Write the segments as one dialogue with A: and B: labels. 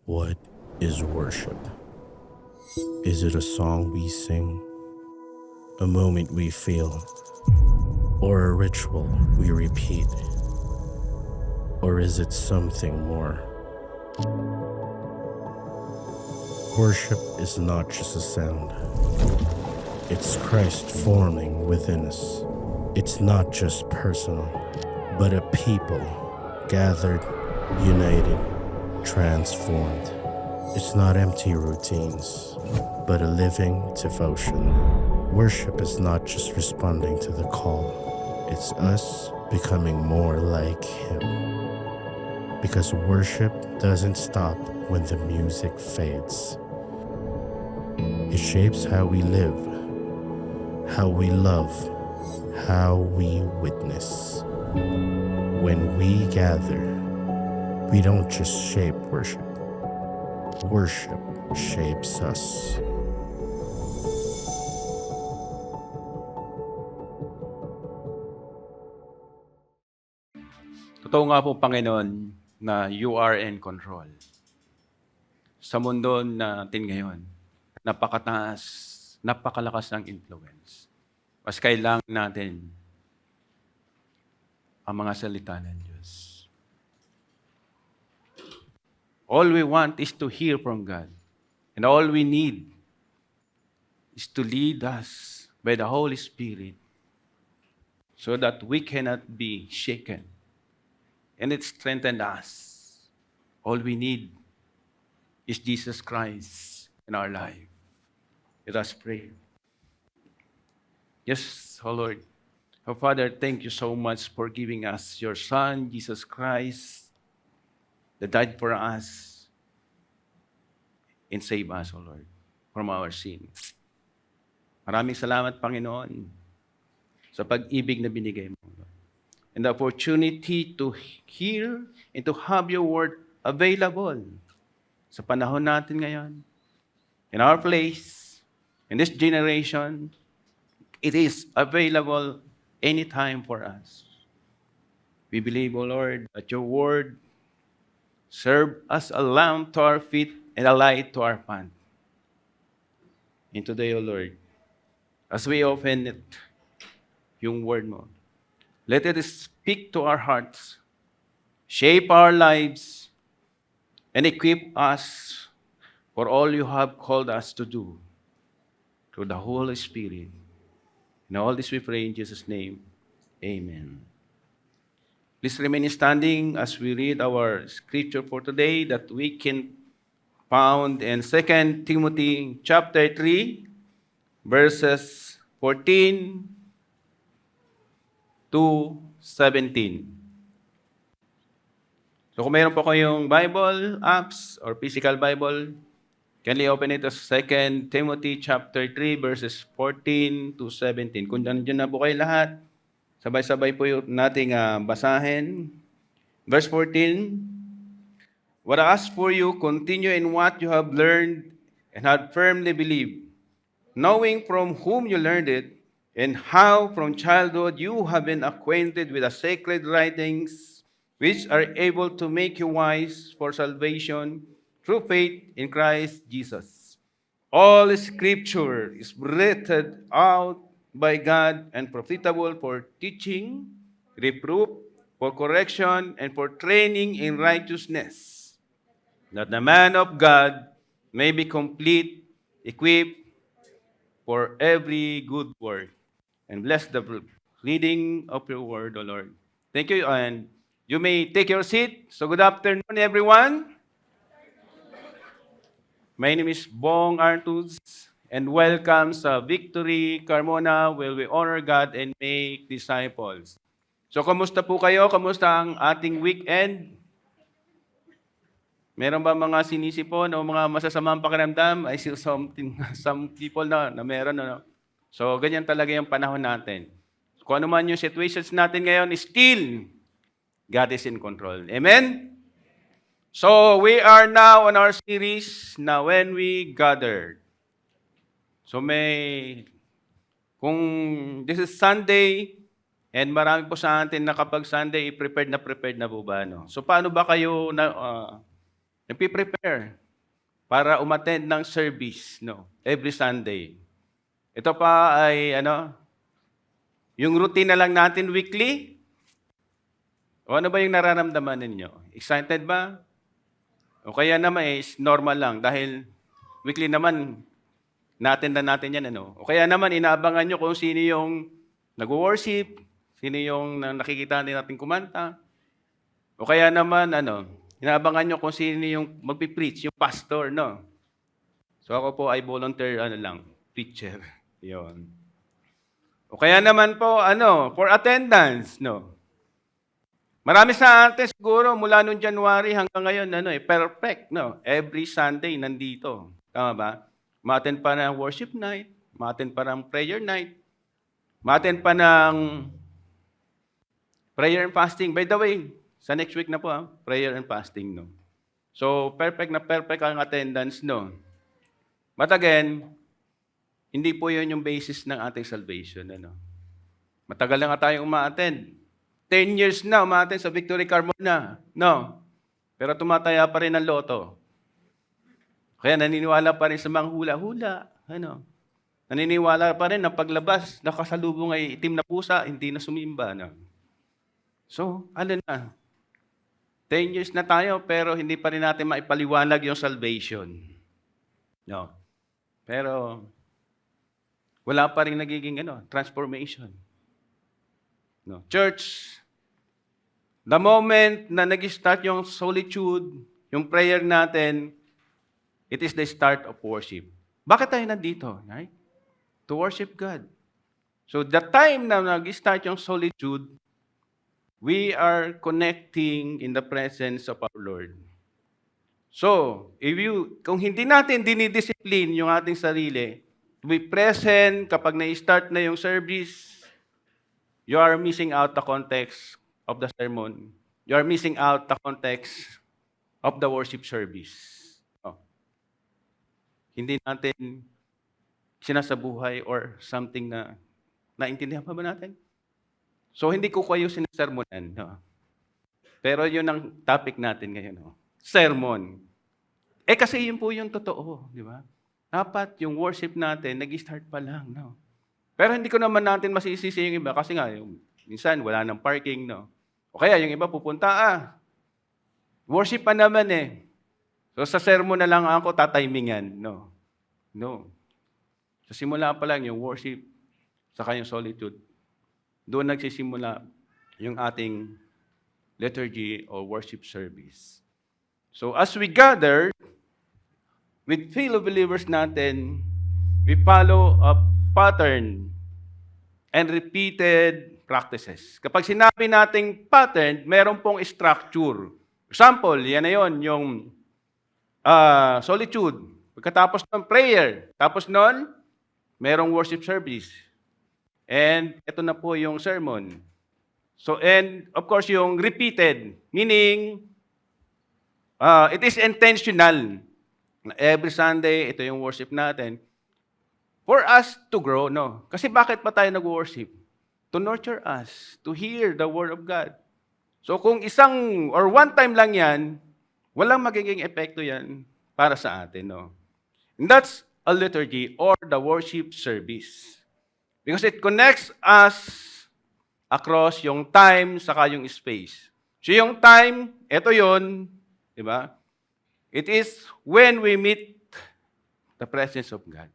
A: What is worship? Is it a song we sing, a moment we feel, or a ritual we repeat? Or is it something more? Worship is not just a sound, it's Christ forming within us. It's not just personal, but a people gathered, united, transformed. It's not empty routines, but a living devotion. Worship is not just responding to the call, it's us becoming more like Him. Because worship doesn't stop when the music fades. It shapes how we live, how we love, how we witness. When we gather, we don't just shape worship. Worship shapes us.
B: Totoo nga po, Panginoon, na you are in control. Sa mundo natin ngayon, napakataas, napakalakas ng influence. Mas kailangan natin ang mga salita ng Diyos. All we want is to hear from God. And all we need is to lead us by the Holy Spirit so that we cannot be shaken. And it strengthened us. All we need is Jesus Christ in our life. Let us pray. Yes, oh Lord. Oh Father, thank you so much for giving us your Son, Jesus Christ, that died for us and save us, oh Lord, from our sins. Maraming salamat, Panginoon, sa pag-ibig na binigay mo, Lord. And the opportunity to hear and to have your word available sa panahon natin ngayon, in our place, in this generation. It is available anytime for us. We believe, O Lord, that your word serve as a lamp to our feet and a light to our path. And today, O Lord, as we open it, yung word mo, let it speak to our hearts, shape our lives, and equip us for all you have called us to do through the Holy Spirit. And all this we pray in Jesus' name. Amen. Please remain standing as we read our scripture for today that we can found in 2 Timothy chapter 3, verses 14 to 17. So kung mayroon po kayong Bible apps or physical Bible, kindly open it to 2 Timothy chapter 3, verses 14 to 17. Kung nandiyan na po kayo lahat, sabay-sabay po yung nating basahin. Verse 14, what I ask for you, continue in what you have learned and have firmly believed, knowing from whom you learned it, and how from childhood you have been acquainted with the sacred writings, which are able to make you wise for salvation through faith in Christ Jesus. All Scripture is breathed out by God and profitable for teaching, reproof, for correction, and for training in righteousness, that the man of God may be complete, equipped for every good work. And bless the reading of your word, O Lord. Thank you, and you may take your seat. So good afternoon, everyone. My name is Bong Artus, and welcome sa Victory Carmona, where we honor God and make disciples. So, kamusta po kayo? Kamusta ang ating weekend? Meron ba mga sinisipon o mga masasamang pakiramdam? I see some people na meron. No? So, ganyan talaga yung panahon natin. Kung ano man yung situations natin ngayon, still, God is in control. Amen? So, we are now on our series na When We Gathered. So, kung this is Sunday, and marami po sa atin na kapag Sunday, prepared na po ba? No? So, paano ba kayo nagpe-prepare para umattend ng service, no, every Sunday. Ito pa ay yung routine na lang natin weekly. O ano ba yung nararamdaman ninyo? Excited ba? O kaya naman is normal lang dahil weekly naman natin yan. O kaya naman inaabangan nyo kung sino yung nag-worship, sino yung nakikita natin kumanta. O kaya naman inaabangan nyo kung sino yung magpipreach, yung pastor, no? So ako po ay volunteer preacher. Yon. O kaya naman po for attendance, no? Marami sa atin siguro mula noong January hanggang ngayon perfect, no? Every Sunday nandito. Tama ba? Ma-attend pa ng worship night, ma-attend pa ng prayer night, ma-attend pa ng prayer and fasting. By the way, sa next week na po, prayer and fasting, no? So, perfect na perfect ang attendance, no? But again, hindi po yun yung basis ng ating salvation, Matagal na nga tayong uma-attend. 10 years na uma-attend sa Victory Carmona, no? Pero tumataya pa rin ang loto. Kaya naniniwala pa rin sa mga hula-hula, Naniniwala pa rin na paglabas, nakasalubong ay itim na pusa, hindi na sumimba, So, 10 years na tayo, pero hindi pa rin natin maipaliwanag yung salvation. No. Pero, wala pa rin nagiging transformation. No. Church, the moment na nag-start yung solitude, yung prayer natin, it is the start of worship. Bakit tayo nandito? Right? To worship God. So, the time na nag-start yung solitude, we are connecting in the presence of our Lord. So, kung hindi natin dinidiscipline yung ating sarili, to be present kapag na-start na yung service, you are missing out the context of the sermon. You are missing out the context of the worship service. Hindi natin sinasabuhay or something na naintindihan pa ba natin? So, hindi ko kayo sinasermonan. Pero yun ang topic natin ngayon. Sermon. Kasi yun po yung totoo, di ba? Dapat yung worship natin, nag-start pa lang. Pero hindi ko naman natin masisisi yung iba kasi nga, minsan wala nang parking. O kaya yung iba pupunta, worship pa naman So sa sermon na lang ako tatimingan. No. Sa simula pa lang yung worship, saka yung solitude. Doon nagsisimula yung ating liturgy or worship service. So as we gather with fellow believers natin, we follow a pattern and repeated practices. Kapag sinabi nating pattern, meron pong structure. Example, yan na yun, yung solitude. Pagkatapos ng prayer, tapos nun, merong worship service. And ito na po yung sermon. So, and of course, yung repeated, meaning, it is intentional. Every Sunday, ito yung worship natin. For us to grow, Kasi bakit pa tayo nag-worship? To nurture us, to hear the Word of God. So kung isang or one time lang yan, walang magiging epekto yan para sa atin, And that's a liturgy or the worship service. Because it connects us across yung time saka yung space. So yung time, ito yun, di ba? It is when we meet the presence of God.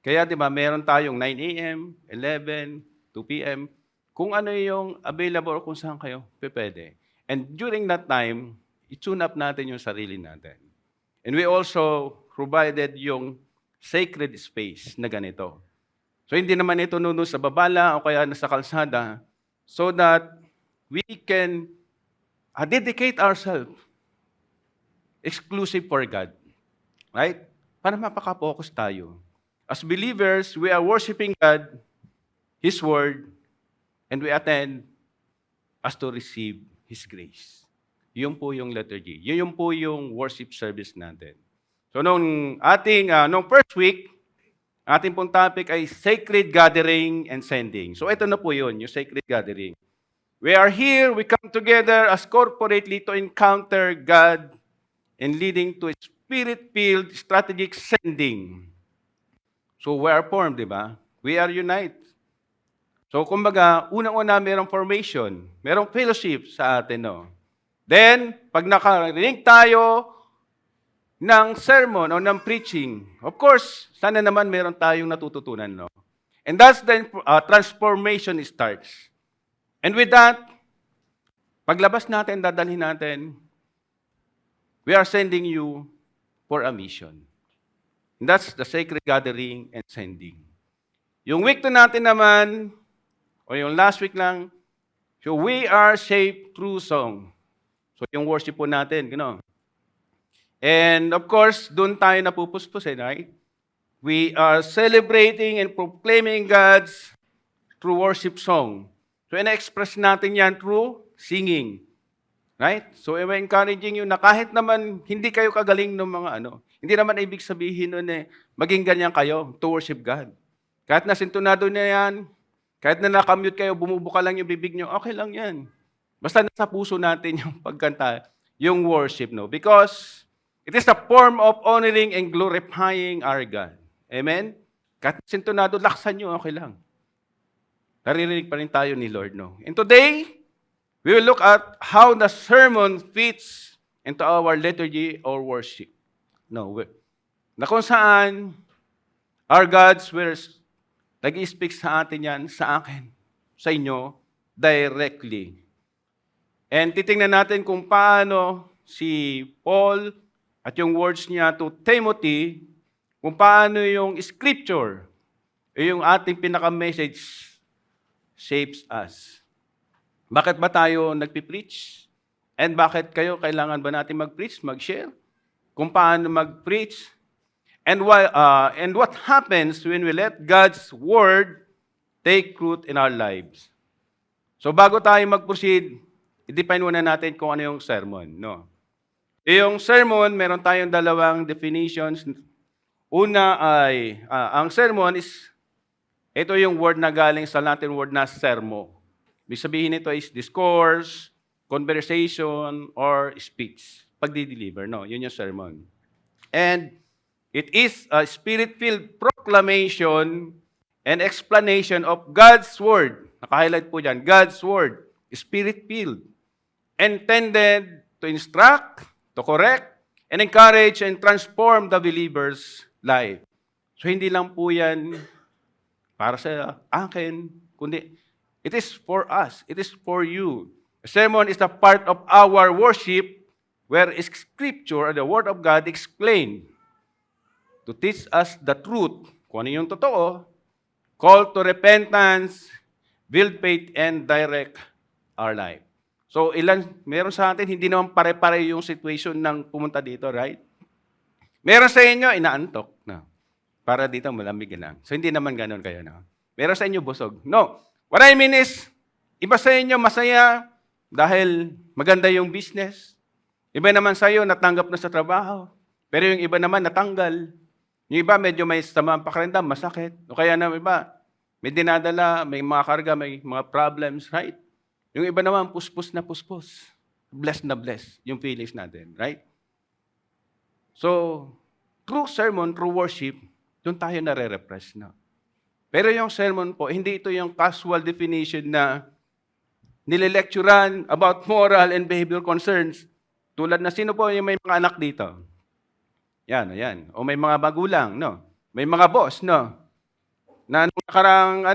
B: Kaya di ba, meron tayong 9 a.m., 11, 2 p.m., kung ano yung available o kung saan kayo, pwede. And during that time, i-tune up natin yung sarili natin. And we also provided yung sacred space na ganito. So hindi naman ito nuno sa babala o kaya nasa kalsada so that we can dedicate ourselves exclusive for God. Right? Para mapaka-focus tayo. As believers, we are worshiping God, His Word, and we attend as to receive His grace. Yun po yung liturgy. Yun po yung worship service natin. So nung first week, ating pong topic ay sacred gathering and sending. So ito na po yun, yung sacred gathering. We are here, we come together as corporately to encounter God and leading to a spirit-filled strategic sending. So we are formed, di ba? We are united. So kumbaga, unang-una merong formation, merong fellowship sa atin, no? Then, pag nakarinig tayo ng sermon o ng preaching, of course, sana naman meron tayong natututunan, no? And that's the transformation starts. And with that, paglabas natin, dadalhin natin, we are sending you for a mission. And that's the sacred gathering and sending. Yung week 2 natin naman, o yung last week lang, so we are saved through song. So yung worship po natin, gano'n. And of course, doon tayo napupuspos, right? We are celebrating and proclaiming God's through worship song. So ina-express natin yan through singing. Right? So I'm encouraging you na kahit naman hindi kayo kagaling ng mga hindi naman ibig sabihin nun maging ganyan kayo to worship God. Kahit nasintonado na yan, kahit na nakamute kayo, bumubuka lang yung bibig nyo, okay lang yan. Basta nasa puso natin yung pagkanta, yung worship, no? Because it is a form of honoring and glorifying our God. Amen? Kahit nasintonado, laksan nyo, okay lang. Naririnig pa rin tayo ni Lord, no? And today, we will look at how the sermon fits into our liturgy or worship. No, na kung saan our God's words nag-i-speak sa atin yan, sa akin, sa inyo, directly. And titingnan natin kung paano si Paul at yung words niya to Timothy, kung paano yung scripture, yung ating pinaka-message, shapes us. Bakit ba tayo nagpipreach? And bakit kayo kailangan ba natin mag-preach, mag-share? Kung paano mag-preach? And what happens when we let God's word take root in our lives? So bago tayo mag-proceed, i-define muna natin kung ano yung sermon. No? Yung sermon, meron tayong dalawang definitions. Una ay, ang sermon is, ito yung word na galing sa Latin word na sermo. Ibig sabihin nito is discourse, conversation, or speech. Pagdi-deliver, no? Yun yung sermon. And it is a spirit-filled proclamation and explanation of God's Word. Naka-highlight po dyan, God's Word, spirit-filled, intended to instruct, to correct, and encourage and transform the believer's life. So hindi lang po yan para sa akin, kundi it is for us, it is for you. A sermon is a part of our worship where Scripture, the Word of God, explained to teach us the truth, kung ano yung totoo, call to repentance, build faith, and direct our life. So, meron sa atin, hindi naman pare-pare yung situation ng pumunta dito, right? Meron sa inyo, inaantok na. Para dito, malamig lang. So, hindi naman ganun kayo, no? Meron sa inyo, busog. No. What I mean is, iba sa inyo, masaya dahil maganda yung business. Iba naman sa iyo, natanggap na sa trabaho. Pero yung iba naman, natanggal. Yung iba, medyo may samang pakiramdam, masakit. O kaya na iba, may dinadala, may mga karga, may mga problems, right? Yung iba naman, puspos na puspos. Blessed na blessed, yung feelings natin, right? So, through sermon, through worship, doon tayo nare-repress na. Pero yung sermon po, hindi ito yung casual definition na nililecturan about moral and behavioral concerns. Tulad na sino po yung may mga anak dito? Yan. O may mga magulang, no? May mga boss, no? Na nung nakarang,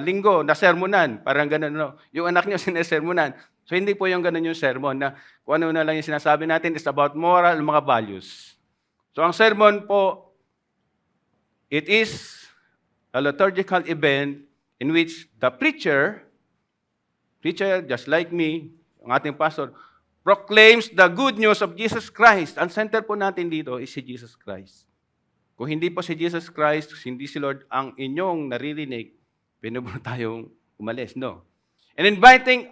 B: linggo, nasermonan. Parang ganun, no? Yung anak niyo sinesermonan. So, hindi po yung ganun yung sermon na kung ano na lang yung sinasabi natin is about moral, mga values. So, ang sermon po, it is a liturgical event in which the preacher, just like me, ang ating pastor, proclaims the good news of Jesus Christ. Ang center po natin dito is si Jesus Christ. Kung hindi po si Jesus Christ, hindi si Lord ang inyong naririnig, pinubo tayong umalis, no? And inviting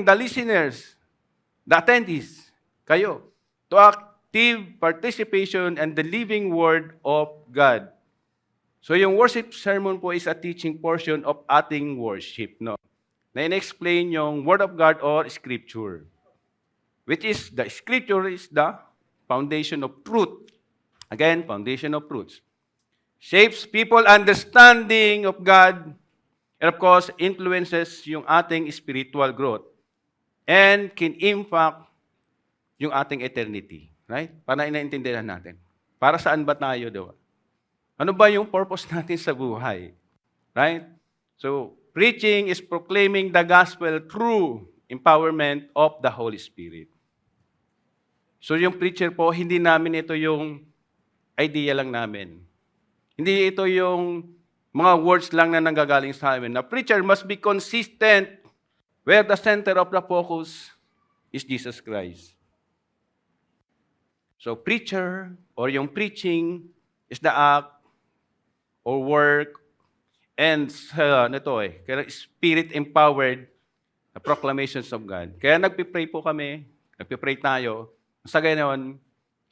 B: the listeners, the attendees, kayo, to active participation and the living Word of God. So yung worship sermon po is a teaching portion of ating worship, no? Na in-explain yung Word of God or Scripture. which is the scripture is the foundation of truth. Again, foundation of truth. Shapes people understanding of God, and of course, influences yung ating spiritual growth and can impact yung ating eternity. Right? Para inaintindihan natin. Para saan ba tayo, diba? Ano ba yung purpose natin sa buhay? Right? So, preaching is proclaiming the gospel through empowerment of the Holy Spirit. So, yung preacher po, hindi namin ito yung idea lang namin. Hindi ito yung mga words lang na nanggagaling sa amin. The preacher must be consistent where the center of the focus is Jesus Christ. So, preacher or yung preaching is the act or work and spirit-empowered proclamations of God. Kaya nagpipray po kami, nagpipray tayo. Sa ganoon,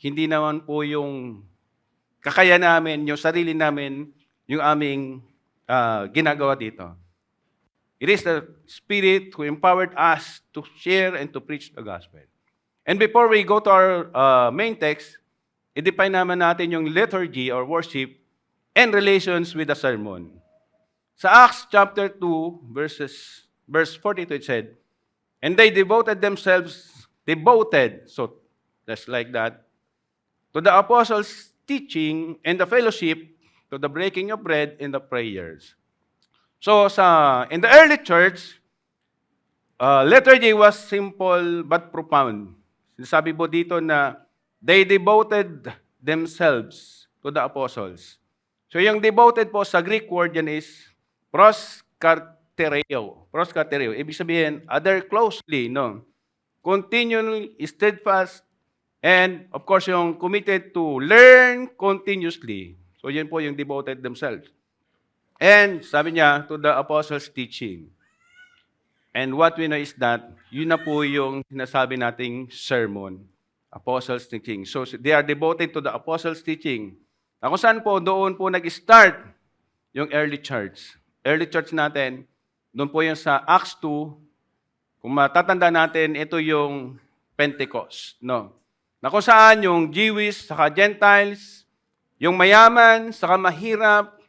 B: hindi naman po yung kakaya namin, yung sarili namin, yung aming ginagawa dito. It is the Spirit who empowered us to share and to preach the gospel. And before we go to our main text, i-define naman natin yung liturgy or worship and relations with the sermon. Sa Acts chapter 2, verse 42, it said, and they devoted, so just like that, to the apostles' teaching and the fellowship, to the breaking of bread and the prayers. So in the early church, liturgy was simple but profound. Sinasabi po dito na they devoted themselves to the apostles. So yung devoted po sa Greek word yan is proskartereo. Proskartereo. Ibig sabihin, adhere closely, no? Continually, steadfast, and of course yung committed to learn continuously. So yan po yung devoted themselves. And sabi niya, to the apostles' teaching. And what we know is that, yun na po yung sinasabi nating sermon, apostles' teaching. So they are devoted to the apostles' teaching. Kung saan po, doon po nag-start yung early church. Early church natin, doon po yung sa Acts 2, kung matatanda natin, ito yung Pentecost. No? Na kung saan yung Jewish, saka Gentiles, yung mayaman, saka mahirap,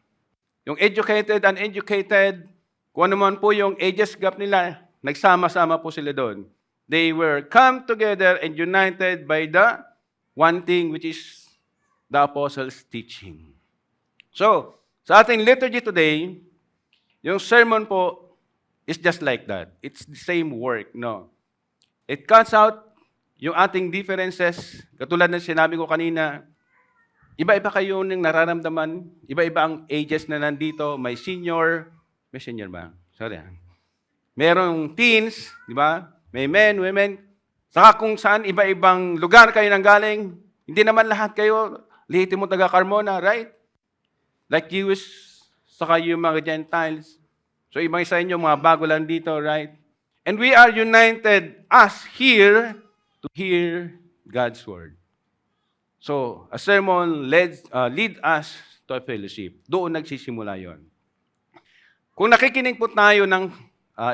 B: yung educated, uneducated, kung ano man po yung ages gap nila, nagsama-sama po sila doon. They were come together and united by the one thing which is the apostles' teaching. So, sa ating liturgy today, yung sermon po is just like that. It's the same work, no? It cuts out yung ating differences. Katulad ng sinabi ko kanina, iba-iba kayo ng nararamdaman, iba-iba ang ages na nandito, may senior ba? Sorry. Merong teens, di ba? May men, women. Saka kung saan iba-ibang lugar kayo nanggaling, hindi naman lahat kayo lihitin mo taga Carmona, right? Like Jewish, saka yung mga Gentiles. So ibang isa inyo, mga bago lang dito, right? And we are united us here to hear God's word. So, a sermon lead us to a fellowship. Doon nagsisimula yon. Kung nakikinig po tayo ng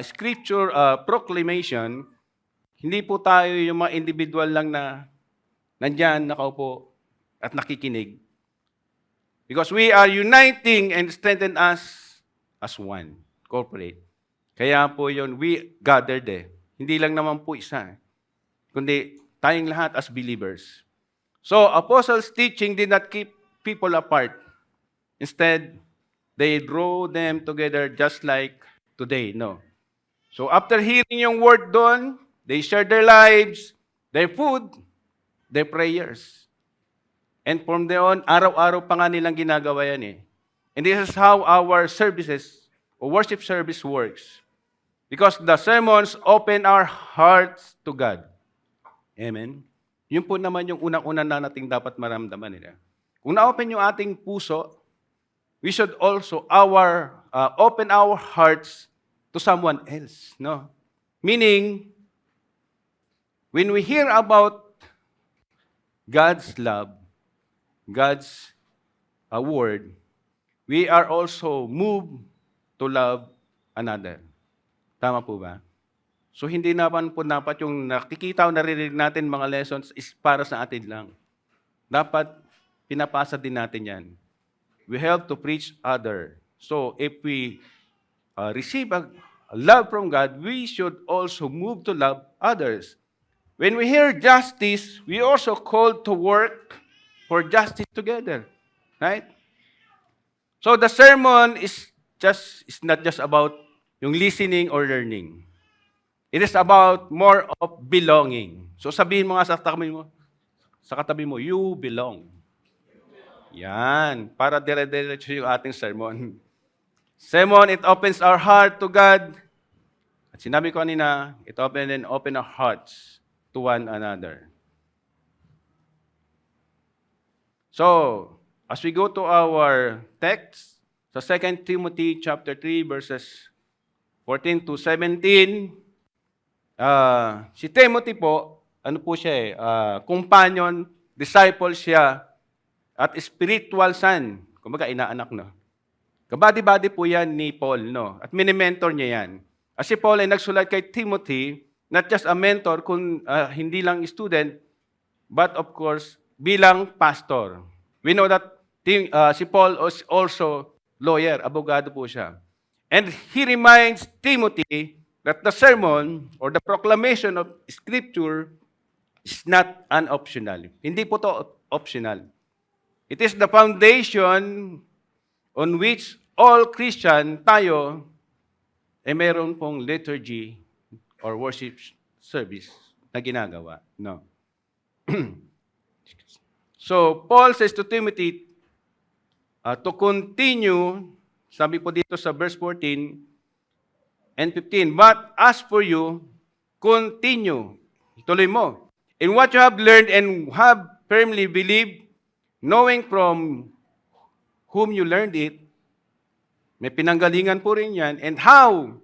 B: scripture proclamation, hindi po tayo yung mga individual lang na nandyan, nakaupo, at nakikinig. Because we are uniting and strengthen us as one, corporate. Kaya po yun, we gathered Hindi lang naman po isa, kundi tayong lahat as believers. So, apostles' teaching did not keep people apart. Instead, they draw them together just like today, no? So, after hearing yung word doon, they shared their lives, their food, their prayers. And from there on, araw-araw pa nga nilang ginagawa yan And this is how our services, or worship service works. Because the sermons open our hearts to God. Amen? Yun po naman yung unang-una na nating dapat maramdaman nila. Kung na-open yung ating puso, we should also open our hearts to someone else. No? Meaning, when we hear about God's love, God's word, we are also moved to love another. Tama po ba? So hindi naman po dapat yung nakikita o naririnig natin mga lessons is para sa atin lang. Dapat pinapasa din natin yan. We help to preach other. So if we receive a love from God, we should also move to love others. When we hear justice, we also called to work for justice together. Right? So the sermon is not just about yung listening or learning. It is about more of belonging. So sabihin mo nga sa katabi mo, you belong. Yan, para dire-diretso yung ating sermon. Sermon, it opens our heart to God. At sinabi ko kanina, it open our hearts to one another. So, as we go to our text, sa 2 Timothy chapter 3 verses 14 to 17, si Timothy po, ano po siya companion, disciple siya, at spiritual son. Kumbaga, inaanak, no? Kabady-bady po yan ni Paul, no? At mini-mentor niya yan. As si Paul ay nagsulat kay Timothy, not just a mentor, hindi lang student, but of course, bilang pastor. We know that si Paul is also lawyer, abogado po siya. And he reminds Timothy that the sermon or the proclamation of Scripture is not an optional. Hindi po to optional. It is the foundation on which all Christian tayo meron pong liturgy or worship service na ginagawa. No. So, Paul says to Timothy, to continue, sabi po dito sa verse 14 and 15, but as for you, continue. Ituloy mo. In what you have learned and have firmly believed, knowing from whom you learned it, may pinanggalingan po rin yan, and how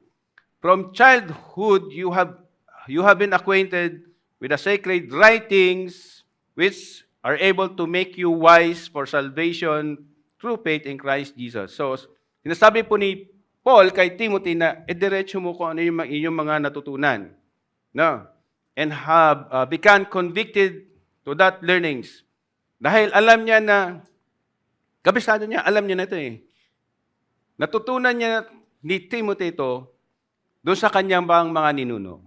B: from childhood you have been acquainted with the sacred writings which are able to make you wise for salvation through faith in Christ Jesus. So, sinasabi po ni Paul kay Timothy na diretso mo kung ano yung inyong mga natutunan. No? And have become convicted to that learnings. Dahil alam niya na, kabisado niya, alam niya na ito eh. Natutunan niya ni Timothy ito doon sa kanyang mga ninuno.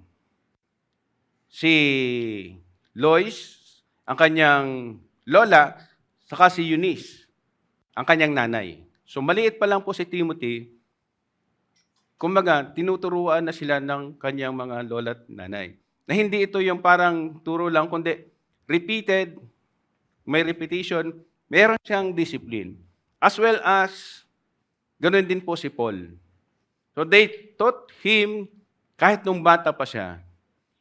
B: Si Lois, ang kanyang lola, saka si Eunice, ang kanyang nanay. So maliit pa lang po si Timothy, kumbaga, tinuturuan na sila ng kanyang mga lola at nanay. Na hindi ito yung parang turo lang, kundi repeated, may repetition, meron siyang discipline. As well as, ganoon din po si Paul. So they taught him kahit nung bata pa siya.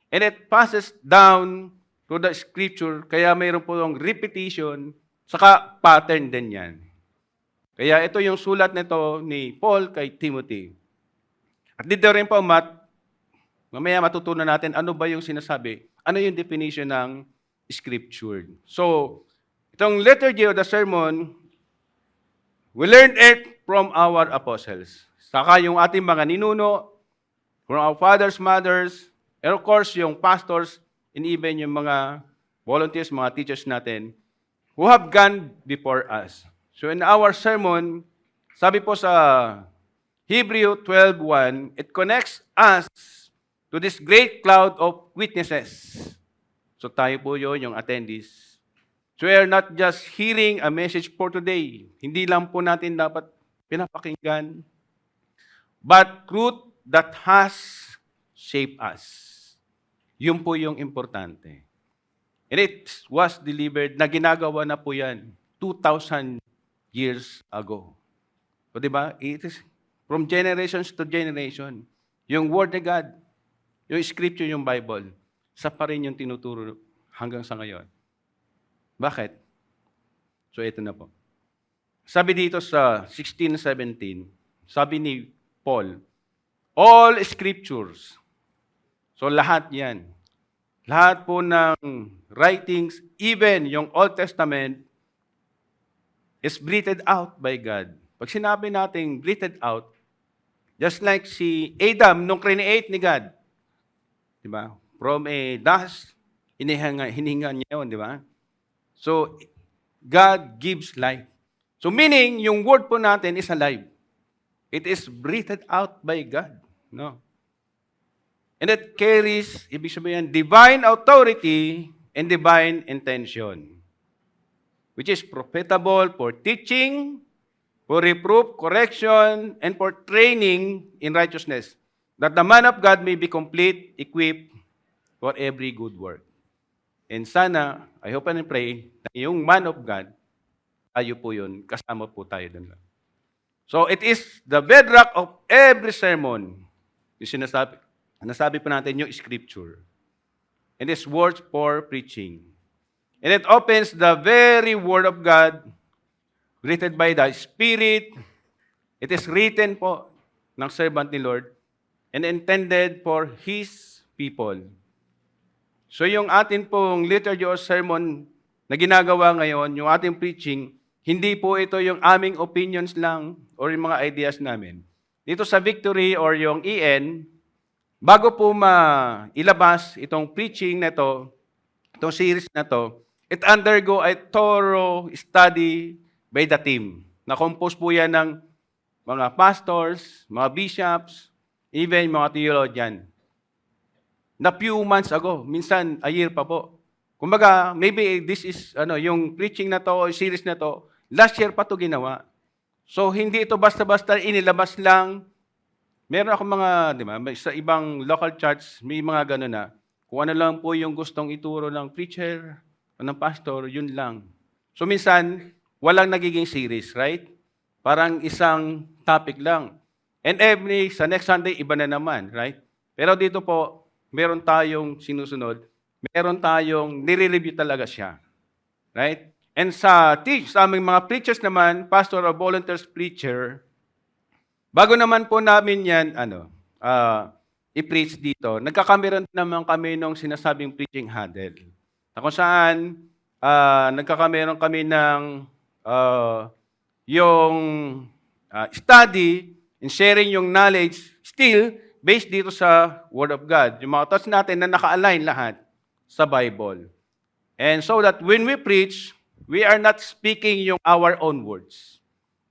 B: And it passes down to the scripture, kaya mayroon po yung repetition, saka pattern din yan. Kaya ito yung sulat nito ni Paul kay Timothy. At dito rin po, mamaya matutunan natin ano ba yung sinasabi, ano yung definition ng scripture. So, itong liturgy of the sermon, we learned it from our apostles. Saka yung ating mga ninuno, from our fathers, mothers, and of course, yung pastors, and even yung mga volunteers, mga teachers natin, who have gone before us. So in our sermon, sabi po sa Hebrew 12:1, it connects us to this great cloud of witnesses. So tayo po yun, yung attendees. So we are not just hearing a message for today. Hindi lang po natin dapat pinapakinggan, but truth that has shaped us. Yun po yung importante. And it was delivered, na ginagawa na po yan 2,000 years ago. So diba? It is from generations to generation. Yung Word of God, yung Scripture, yung Bible, sa pa rin yung tinuturo hanggang sa ngayon. Bakit? So ito na po. Sabi dito sa 16:17, sabi ni Paul, all Scriptures, so lahat yan, lahat po ng writings, even yung Old Testament, is breathed out by God. Pag sinabi natin breathed out, just like si Adam nung create ni God, di ba? From a dust, hininga niya yun, di ba? So, God gives life. So, meaning, yung word po natin is alive. It is breathed out by God. No? And it carries, ibig sabihin, divine authority and divine intention, which is profitable for teaching, for reproof, correction, and for training in righteousness, that the man of God may be complete, equipped for every good work. And sana, I hope and pray, na yung man of God, tayo po yun, kasama po tayo dun. So, it is the bedrock of every sermon. Yung nasabi po natin yung scripture. And it's words for preaching. And it opens the very word of God, written by the Spirit. It is written po ng servant ni Lord and intended for His people. So yung atin pong liturgy or sermon na ginagawa ngayon, yung ating preaching, hindi po ito yung aming opinions lang or yung mga ideas namin. Dito sa Victory or yung EN, bago po ilabas itong preaching na ito, itong series na to, it undergo a thorough study by the team. Na-compose po yan ng mga pastors, mga bishops, even mga theologian. Na few months ago, minsan a year pa po. Kumbaga, maybe this is, yung preaching na to, series na to, last year pa to ginawa. So, hindi ito basta-basta inilabas lang. Meron ako mga, di ba, sa ibang local church, may mga gano'n na. Kung ano lang po yung gustong ituro ng preacher o ng pastor, yun lang. So, minsan, walang nagiging series, right? Parang isang topic lang. And sa next Sunday, iba na naman, right? Pero dito po, meron tayong sinusunod, meron tayong nire-review talaga siya. Right? And sa aming mga preachers naman, pastor or volunteers preacher, bago naman po namin yan, i-preach dito, nagkakameron naman kami nung sinasabing preaching huddle. Na kung saan, nagkakameron kami ng yung study and sharing yung knowledge still based dito sa Word of God. Yung mga thoughts natin na naka-align lahat sa Bible. And so that when we preach, we are not speaking yung our own words.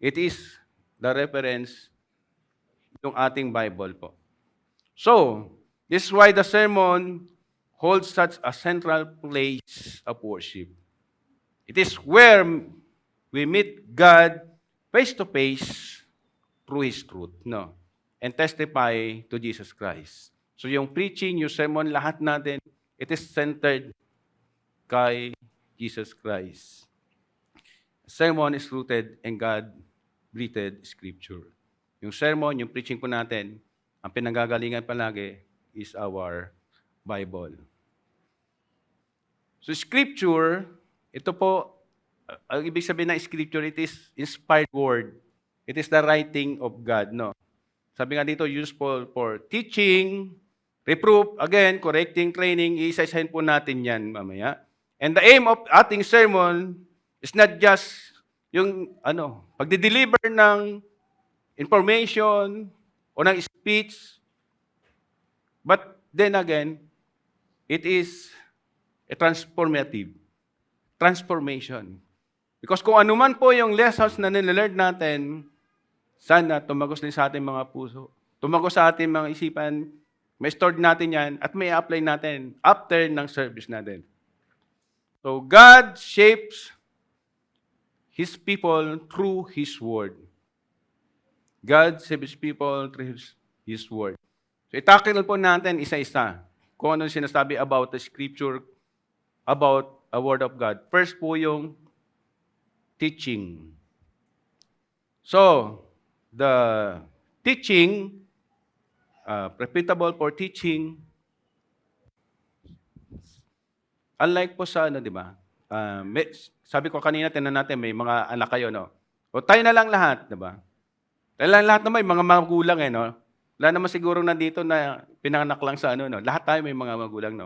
B: It is the reference yung ating Bible po. So, this is why the sermon holds such a central place of worship. It is where we meet God face to face through His truth, and testify to Jesus Christ. So yung preaching, yung sermon, lahat natin, it is centered kay Jesus Christ. Sermon is rooted in God-breathed Scripture. Yung sermon, yung preaching po natin, ang pinanggagalingan palagi is our Bible. So Scripture, ito po, ang ibig sabihin ng Scripture, it is inspired word. It is the writing of God, Sabi nga dito, useful for teaching, reproof, again, correcting, training, isa-isahin po natin yan mamaya. And the aim of ating sermon is not just yung, pagdi-deliver ng information o ng speech, but then again, it is a transformation. Because kung ano man po yung lessons na nilalearn natin, sana tumagos din sa ating mga puso. Tumagos sa ating mga isipan, may stored natin yan, at may apply natin after ng service natin. So, God shapes His people through His Word. God shapes His people through His Word. So, itakil po natin isa-isa kung ano sinasabi about the Scripture, about a Word of God. First po yung teaching. So, the teaching, reputable for teaching, unlike po sa di ba? Sabi ko kanina, tinan natin, may mga anak kayo, O tayo na lang lahat, di ba? Tayo lang lahat na may mga magulang, Wala naman siguro nandito na pinanganak lang sa Lahat tayo may mga magulang,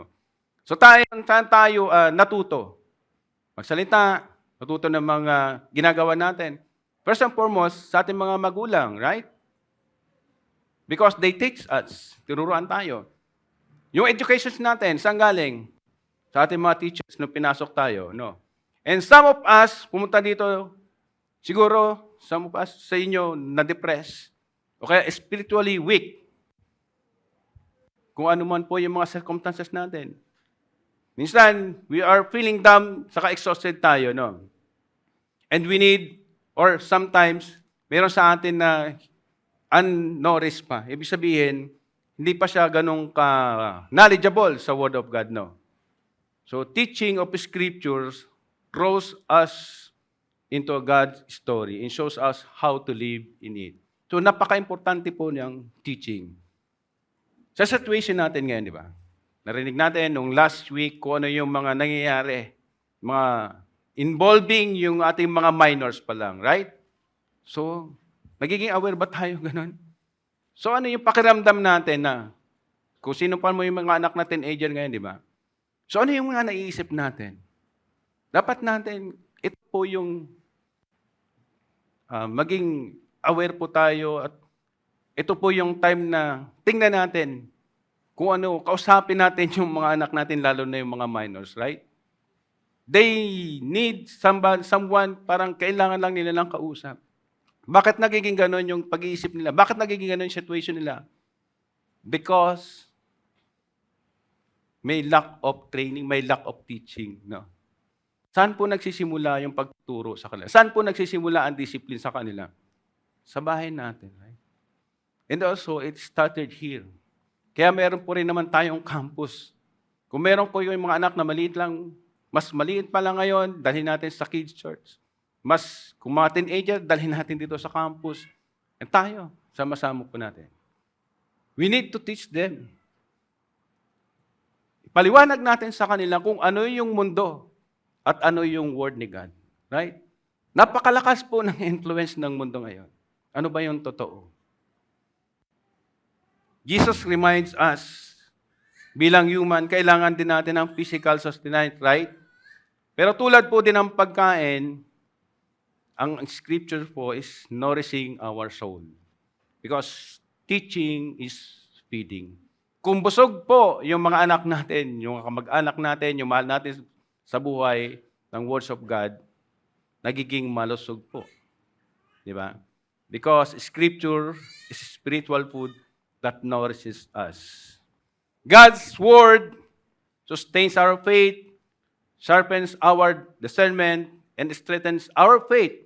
B: So saan tayo natuto? Magsalita, natuto ng mga ginagawa natin. First and foremost, sa ating mga magulang, right? Because they teach us. Tinuruan tayo. Yung education natin, saan galing? Sa ating mga teachers nung pinasok tayo, no? And some of us, pumunta dito, siguro, some of us sa inyo, na-depress, o kaya spiritually weak. Kung ano man po yung mga circumstances natin. Minsan, we are feeling down, saka exhausted tayo, no? And we need, or sometimes, meron sa atin na unknowledge pa. Ibig sabihin, hindi pa siya ganun ka-knowledgeable sa Word of God, no? So, teaching of Scriptures draws us into God's story and shows us how to live in it. So, napaka-importante po niyang teaching. Sa situation natin ngayon, di ba? Narinig natin nung last week kung ano yung mga nangyayari, mga involving yung ating mga minors pa lang, right? So, nagiging aware ba tayo ganun? So, ano yung pakiramdam natin na kung sino pa mo yung mga anak na teenager ngayon, di ba? So, ano yung mga naiisip natin? Dapat natin, ito po yung maging aware po tayo at ito po yung time na tingnan natin kung ano, kausapin natin yung mga anak natin, lalo na yung mga minors, right? They need someone parang kailangan lang nila ng kausap. Bakit nagiging ganon yung pag-iisip nila? Bakit nagiging ganon yung situation nila? Because may lack of training, may lack of teaching. No? Saan po nagsisimula yung pagtuturo sa kanila? Saan po nagsisimula ang discipline sa kanila? Sa bahay natin. Right? And also, it started here. Kaya meron po rin naman tayong campus. Kung meron po yung mga anak na maliit lang, mas maliit pa lang ngayon, dalhin natin sa kids church. Kung mga teenager, dalhin natin dito sa campus. And tayo, sama-sama po natin. We need to teach them. Paliwanag natin sa kanila kung ano yung mundo at ano yung word ni God. Right? Napakalakas po ng influence ng mundo ngayon. Ano ba yung totoo? Jesus reminds us, bilang human, kailangan din natin ng physical sustenance, right? Pero tulad po din ng pagkain, ang scripture po is nourishing our soul. Because teaching is feeding. Kung busog po yung mga anak natin, yung kamag-anak natin, yung mahal natin sa buhay ng words of God, nagiging malusog po. Di ba? Because Scripture is spiritual food that nourishes us. God's Word sustains our faith, sharpens our discernment, and strengthens our faith.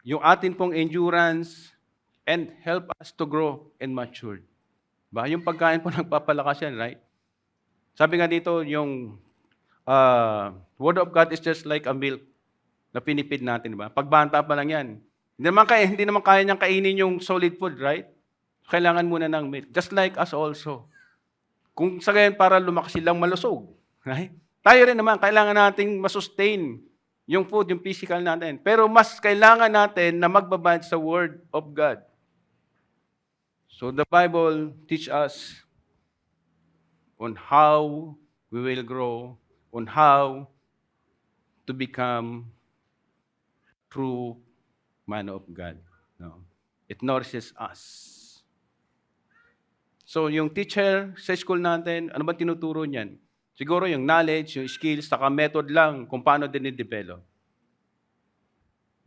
B: Yung atin pong endurance, and help us to grow and mature. Ba, yung pagkain po nagpapalakas yan, right? Sabi nga dito, yung Word of God is just like a milk na pinipid natin, ba? Pagbanta pa lang yan. Hindi naman kaya niyang kainin yung solid food, right? Kailangan muna ng milk. Just like us also. Kung sa gayon, para lumakas silang malusog, right? Tayo rin naman, kailangan nating masustain yung food, yung physical natin. Pero mas kailangan natin na magbabad sa Word of God. So the Bible teach us on how we will grow, on how to become true man of God. No? It nourishes us. So yung teacher sa school natin, ano ba tinuturo niyan? Siguro yung knowledge, yung skills, saka method lang kung paano din i-develop.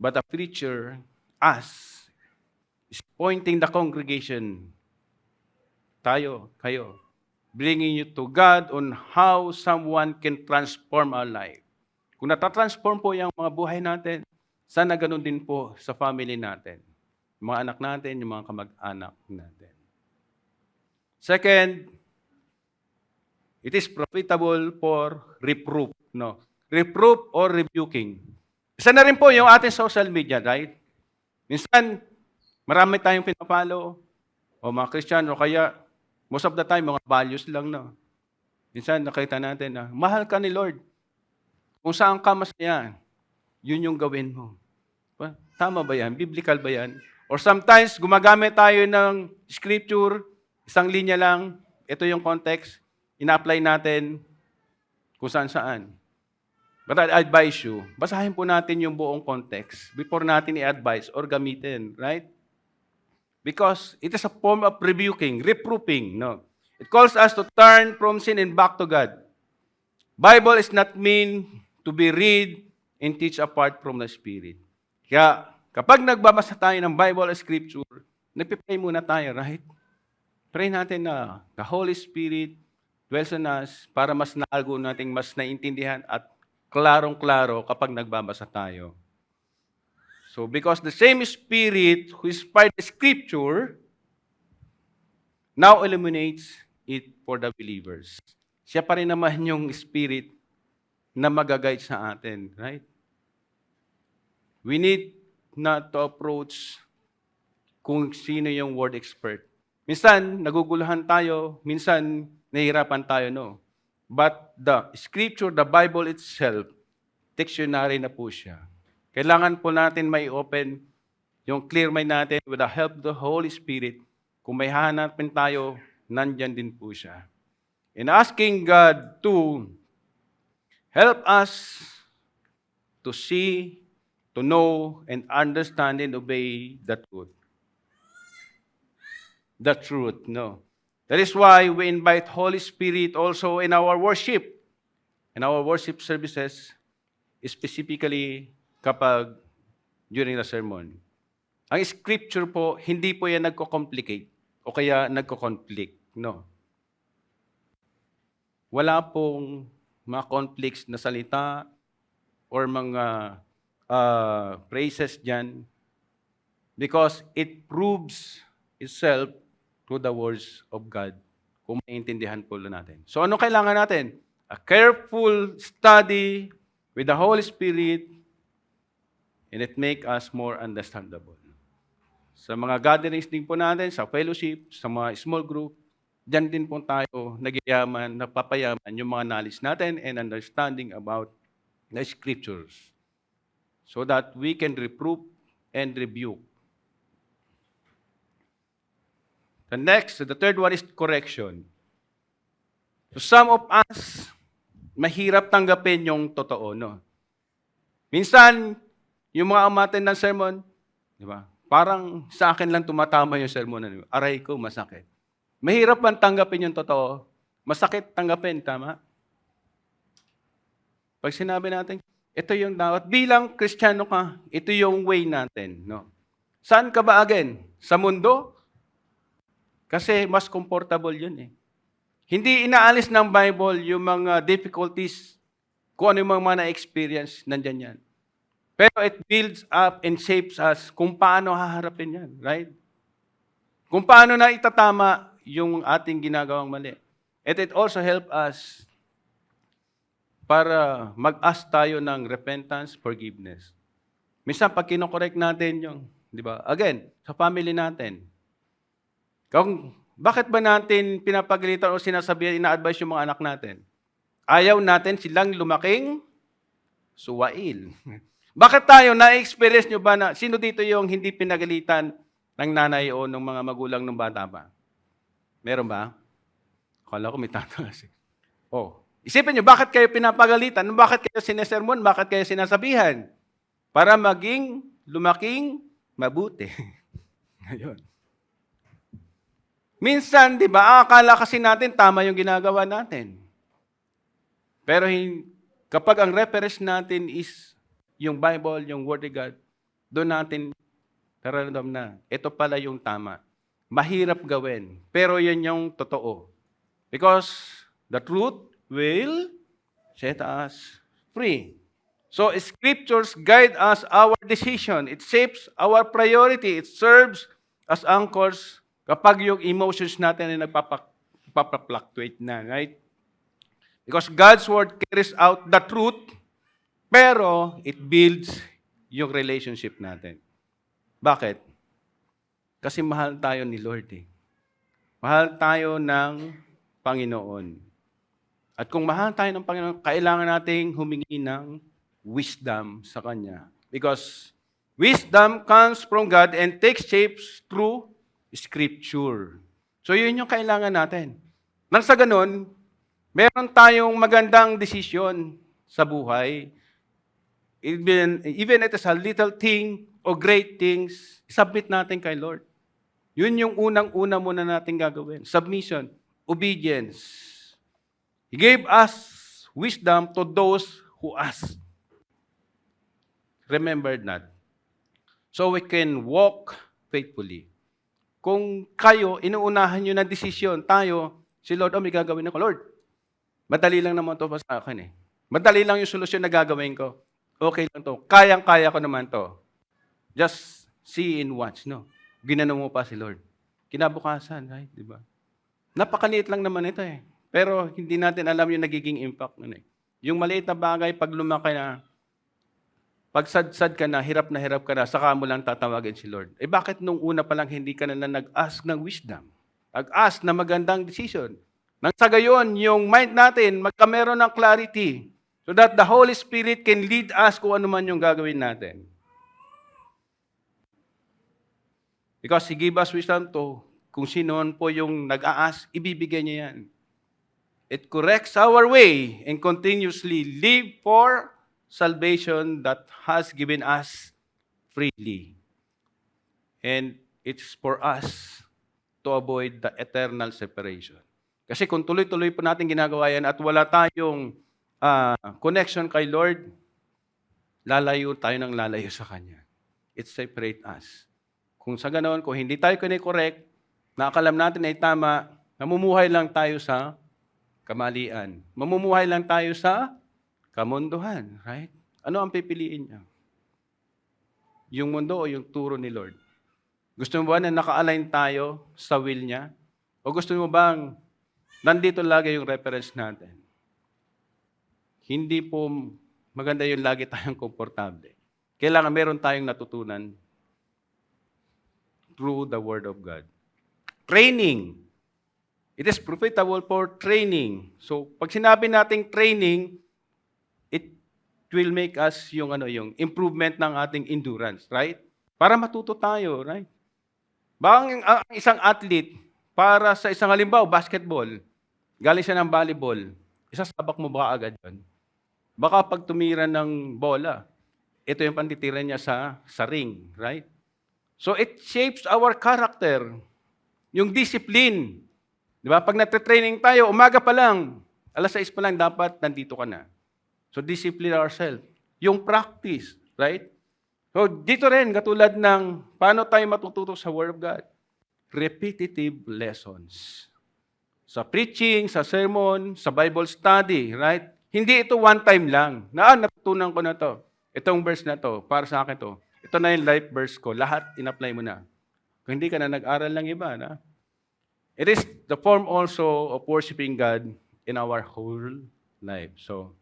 B: But a preacher, us, is pointing the congregation, tayo, kayo, bringing you to God on how someone can transform our life. Kung natatransform po yung mga buhay natin, sana ganun din po sa family natin. Yung mga anak natin, yung mga kamag-anak natin. Second, it is profitable for reproof. No? Reproof or rebuking. Isa na rin po yung ating social media, right? Minsan, marami tayong pinapalo, o mga Kristiyano, kaya most of the time, mga values lang, no? Minsan, nakita natin na, mahal ka ni Lord. Kung saan ka masaya, yun yung gawin mo. Tama ba yan? Biblical ba yan? Or sometimes, gumagamit tayo ng scripture, isang linya lang, ito yung context, ina-apply natin kung saan-saan. But I advise you, basahin po natin yung buong context before natin i-advise or gamitin, right? Because it is a form of rebuking, reproofing, no? It calls us to turn from sin and back to God. Bible is not meant to be read and teach apart from the Spirit. Kaya kapag nagbabasa tayo ng Bible or Scripture, nagpipray muna tayo, right? Pray natin na the Holy Spirit dwells in us para mas naalgo natin, mas naintindihan at klarong-klaro kapag nagbabasa tayo. So because the same Spirit who inspired the Scripture now illuminates it for the believers. Siya pa rin naman yung Spirit na mag-guide sa atin, right? We need not to approach kung sino yung word expert. Minsan, naguguluhan tayo, minsan, nahihirapan tayo, no? But the Scripture, the Bible itself, dictionary na po siya. Kailangan po natin may open yung clear mind natin with the help of the Holy Spirit. Kung may hahanapin tayo, nandyan din po siya. In asking God to help us to see, to know, and understand and obey the truth. The truth, no. That is why we invite Holy Spirit also in our worship. In our worship services, specifically kapag during the sermon. Ang scripture po, hindi po yan nagko-complicate o kaya nagko-conflict, no. Wala pong mga conflicts na salita or mga phrases dyan because it proves itself through the words of God kung maintindihan po natin. So ano kailangan natin? A careful study with the Holy Spirit and it make us more understandable. Sa mga gatherings din po natin, sa fellowship, sa mga small group, diyan din po tayo nagyayaman, napapayaman yung mga knowledge natin and understanding about the Scriptures so that we can reprove and rebuke. The third one is correction. So some of us, mahirap tanggapin yung totoo, no? Minsan, yung mga umaten ng sermon, di ba? Parang sa akin lang tumatama yung sermon na aray ko, masakit. Mahirap man tanggapin yung totoo. Masakit tanggapin, tama? Pag sinabi natin, ito yung dapat. Bilang Kristiyano ka, ito yung way natin, no? Saan ka ba again? Sa mundo? Kasi mas comfortable yun eh. Hindi inaalis ng Bible yung mga difficulties, kung ano yung mga na-experience, nandyan yan. Pero it builds up and shapes us kung paano haharapin yan, right? Kung paano na itatama yung ating ginagawang mali. And it also helps us para mag-ask tayo ng repentance, forgiveness. Minsan, pag kinokorek natin yung, di ba? Again, sa family natin, bakit ba natin pinapagalitan o sinasabihan, ina-advise yung mga anak natin? Ayaw natin silang lumaking suwail. Bakit tayo, na-experience nyo ba na, sino dito yung hindi pinagalitan ng nanay o ng mga magulang ng bata ba? Meron ba? Akala ko may tataas. Isipin nyo, bakit kayo pinapagalitan? Bakit kayo sinesermon? Bakit kayo sinasabihan? Para maging lumaking mabuti. Ngayon. Minsan, di ba, akala kasi natin tama yung ginagawa natin. Pero kapag ang reference natin is yung Bible, yung Word of God, doon natin nararamdaman na ito pala yung tama. Mahirap gawin, pero yan yung totoo. Because the truth will set us free. So, Scriptures guide us our decision. It shapes our priority. It serves as anchors kapag yung emotions natin ay nagpapafluctuate na, right? Because God's Word carries out the truth, pero it builds yung relationship natin. Bakit? Kasi mahal tayo ni Lord eh. Mahal tayo ng Panginoon. At kung mahal tayo ng Panginoon, kailangan nating humingi ng wisdom sa Kanya. Because wisdom comes from God and takes shapes through Scripture. So yun yung kailangan natin. Nang sa ganun, meron tayong magandang desisyon sa buhay. Even it is a little thing or great things, submit natin kay Lord. Yun yung unang-una muna natin gagawin. Submission. obedience. He gave us wisdom to those who ask. Remember that. So we can walk faithfully. Kung kayo, inuunahan nyo na desisyon, tayo, si Lord, may gagawin ako. Lord, madali lang naman to sa akin eh. Madali lang yung solusyon na gagawin ko. Okay lang to. Kayang-kaya ko naman to. Just see and watch, no? Ginano mo pa si Lord. Kinabukasan, right? Di ba? Napakaliit lang naman ito eh. Pero hindi natin alam yung nagiging impact nun eh. Yung maliit na bagay, pag lumaki na, pag sad-sad ka na hirap ka na, saka mo lang tatawagin si Lord. Eh bakit nung una pa lang hindi ka na nag-ask ng wisdom? Nag-ask na magandang decision. Nang sa gayon, yung mind natin, magkameron ng clarity so that the Holy Spirit can lead us kung ano man yung gagawin natin. Because He gave us wisdom to, kung sino po yung nag-a-ask, ibibigay niya yan. It corrects our way and continuously live for salvation that has given us freely. And it's for us to avoid the eternal separation. Kasi kung tuloy-tuloy po natin ginagawa yan at wala tayong connection kay Lord, lalayo tayo ng lalayo sa Kanya. It separates us. Kung sa ganoon, kung hindi tayo kine-correct, nakakalam natin ay tama, namumuhay lang tayo sa kamalian. Mamumuhay lang tayo sa kamunduhan, right? Ano ang pipiliin niya? Yung mundo o yung turo ni Lord? Gusto mo ba na naka-align tayo sa will niya? O gusto mo bang nandito lagi yung reference natin? Hindi po maganda yung lagi tayong komportable. Kailangan meron tayong natutunan through the Word of God. Training. It is profitable for training. So, pag sinabi nating training, it will make us yung improvement ng ating endurance, right? Para matuto tayo, right? Bang ang isang athlete, para sa isang halimbawa, basketball, galing siya ng volleyball, isasabak mo ba agad yun? Baka pag tumira ng bola, ito yung panditira niya sa ring, right? So it shapes our character, yung discipline. Di ba? Pag nagte-training tayo, umaga pa lang, alas 6 pa lang, dapat nandito ka na. So discipline ourselves. Yung practice, right? So dito rin, katulad ng paano tayo matututo sa Word of God. Repetitive lessons. Sa preaching, sa sermon, sa Bible study, right? Hindi ito one time lang. Natutunan ko na to. Itong verse na to, para sa akin to. Ito na yung life verse ko. Lahat in-apply mo na. Kung hindi ka na nag-aral ng iba, na? It is the form also of worshiping God in our whole life. So,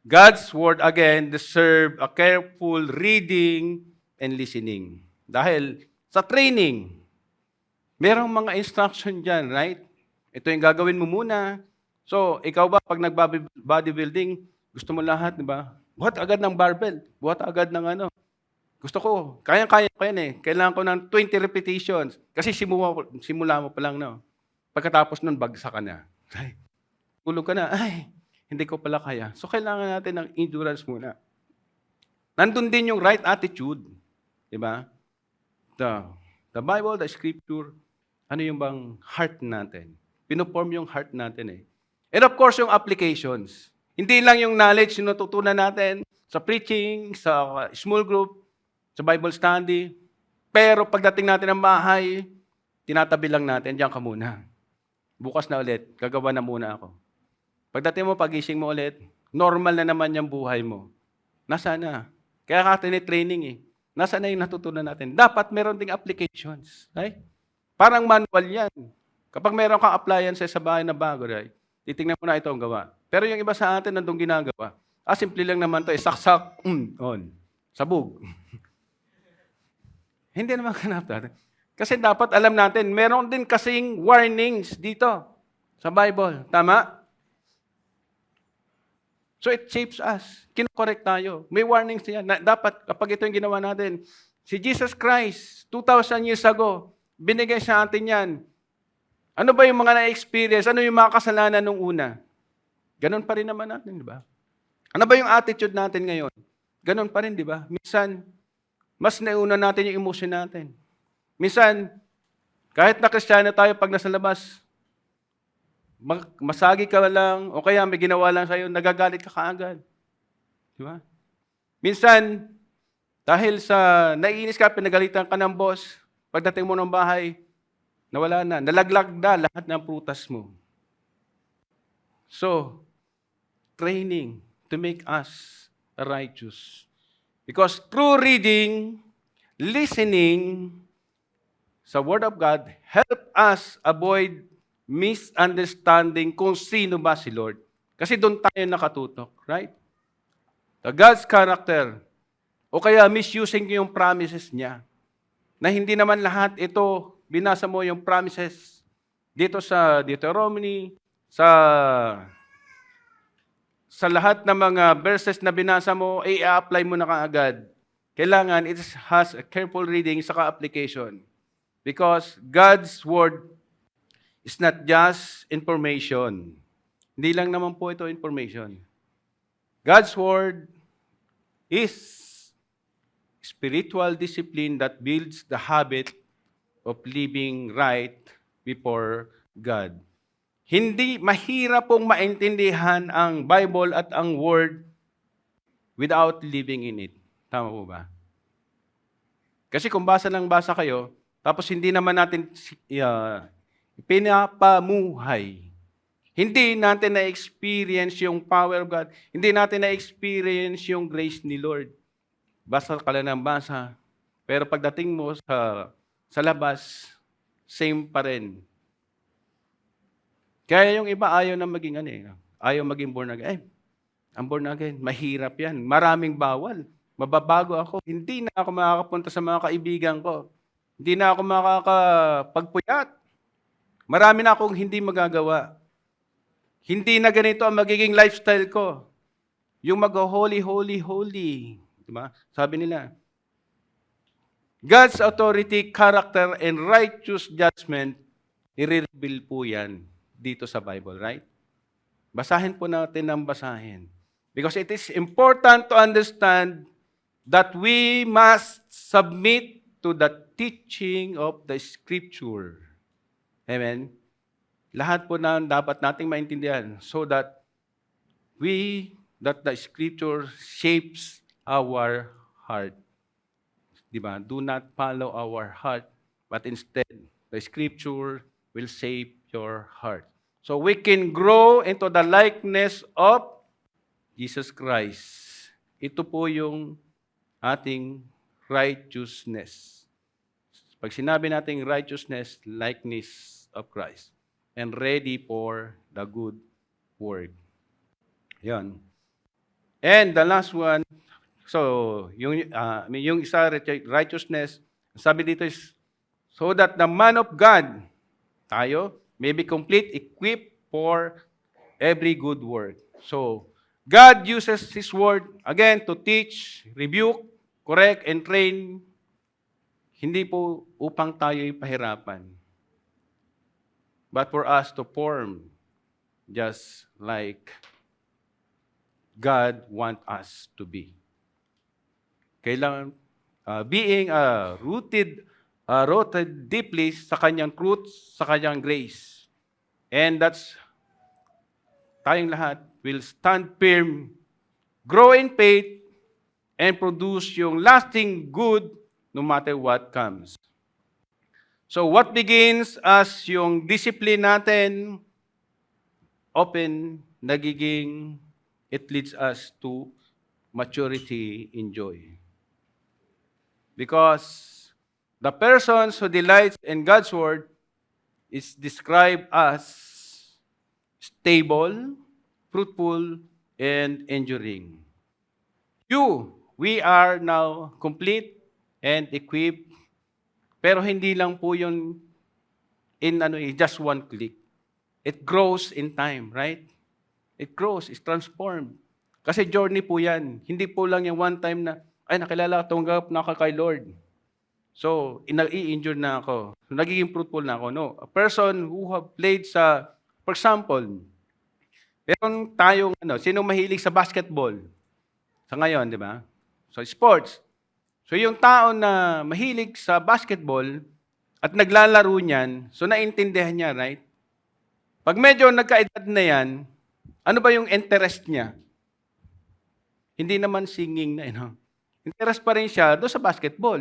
B: God's Word, again, deserve a careful reading and listening. Dahil sa training, merong mga instruction dyan, right? Ito yung gagawin mo muna. So, ikaw ba, pag nag-bodybuilding, gusto mo lahat, di ba? Buhat agad ng barbell. Buhat agad ng Gusto ko, kaya-kaya ko yan eh. Kailangan ko ng 20 repetitions. Kasi simula mo pa lang, no? Pagkatapos nun, bagsak ka na. Ay, tulog ka na. Ay, hindi ko pala kaya. So, kailangan natin ng endurance muna. Nandun din yung right attitude. Di ba? The Bible, the Scripture, ano yung bang heart natin? Pinoform yung heart natin eh. And of course, yung applications. Hindi lang yung knowledge yung natutunan natin sa preaching, sa small group, sa Bible study. Pero pagdating natin ng bahay, tinatabi lang natin, diyan ka muna. Bukas na ulit, gagawa na muna ako. Pagdating mo, pagising mo ulit, normal na naman yung buhay mo. Nasaan na? Kaya ka training eh. Nasaan na yung natutunan natin? Dapat meron ding applications. Right? Parang manual yan. Kapag meron kang appliance sa bahay na bago, right? Titingnan mo na ito ang gawa. Pero yung iba sa atin, nandong ginagawa. Simple lang naman to, saksak, on, sabog. Hindi naman ganap natin. Kasi dapat alam natin, meron din kasing warnings dito sa Bible. Tama? So it shapes us. Kinokorek tayo. May warnings yan. Dapat, kapag ito yung ginawa natin, si Jesus Christ, 2,000 years ago, binigay sa atin yan. Ano ba yung mga na-experience? Ano yung mga kasalanan nung una? Ganon pa rin naman natin, di ba? Ano ba yung attitude natin ngayon? Ganon pa rin, di ba? Minsan, mas nauna natin yung emotion natin. Minsan, kahit na Kristiyano tayo pag nasa labas, masagi ka lang, o kaya may ginawa lang sa'yo, nagagalit ka kaagad. Di ba? Minsan, dahil sa naiinis ka, pinagalitan ka ng boss, pagdating mo ng bahay, nawala na, nalaglag na lahat ng prutas mo. So, training to make us righteous. Because through reading, listening sa Word of God, help us avoid misunderstanding kung sino ba si Lord. Kasi doon tayo nakatutok, right? The God's character, o kaya misusing yung promises niya, na hindi naman lahat ito, binasa mo yung promises dito sa Deuteronomy, sa lahat ng mga verses na binasa mo, i-apply mo na kaagad. Kailangan it has a careful reading saka application. Because God's Word is not just information. Hindi lang naman po ito information. God's Word is spiritual discipline that builds the habit of living right before God. Hindi mahirap pong maintindihan ang Bible at ang Word without living in it. Tama po ba? Kasi kung basa ng basa kayo, tapos hindi naman natin pinapamuhay. Hindi natin na-experience yung power of God. Hindi natin na-experience yung grace ni Lord. Basa ka lang ng basa. Pero pagdating mo sa labas, same pa rin. Kaya yung iba ayaw na maging ayaw maging born again. Ang born again, mahirap yan. Maraming bawal. Mababago ako. Hindi na ako makakapunta sa mga kaibigan ko. Hindi na ako makakapagpuyat. Marami na akong hindi magagawa. Hindi na ganito ang magiging lifestyle ko. Yung mag-holy, holy, holy. Diba? Sabi nila, God's authority, character, and righteous judgment, i-reveal po yan dito sa Bible, right? Basahin po natin ng basahin. Because it is important to understand that we must submit to the teaching of the Scripture. Amen? Lahat po na dapat nating maintindihan so that the Scripture shapes our heart. Diba? Do not follow our heart, but instead, the Scripture will shape your heart. So we can grow into the likeness of Jesus Christ. Ito po yung ating righteousness. Pag sinabi nating righteousness, likeness of Christ. And ready for the good work. Yan. And the last one, so yung isa righteousness, sabi dito is, so that the man of God, tayo, may be complete, equipped for every good work. So, God uses His Word, again, to teach, rebuke, correct, and train. Hindi po upang tayo'y pahirapan. But for us to form just like God wants us to be. Kailangan, being rooted deeply sa Kanyang truth, sa Kanyang grace. And that's, tayong lahat will stand firm, grow in faith, and produce yung lasting good no matter what comes. So what begins as yung discipline natin, it leads us to maturity in joy. Because the persons who delights in God's Word is described as stable, fruitful, and enduring. We are now complete and equipped, pero hindi lang po yun in just one click. It grows in time, right? It grows, it's transformed. Kasi journey po yan. Hindi po lang yung one time na, nakilala, tunggap na ako kay Lord. So, i-injure na ako. So, nagiging fruitful na ako. No. A person who have played for example, meron tayong, sino mahilig sa basketball? Sa ngayon, di ba? So, sports. So, yung tao na mahilig sa basketball at naglalaro niyan, so naintindihan niya, right? Pag medyo nagkaedad na yan, ano ba yung interest niya? Hindi naman singing na, Interest pa rin siya doon sa basketball.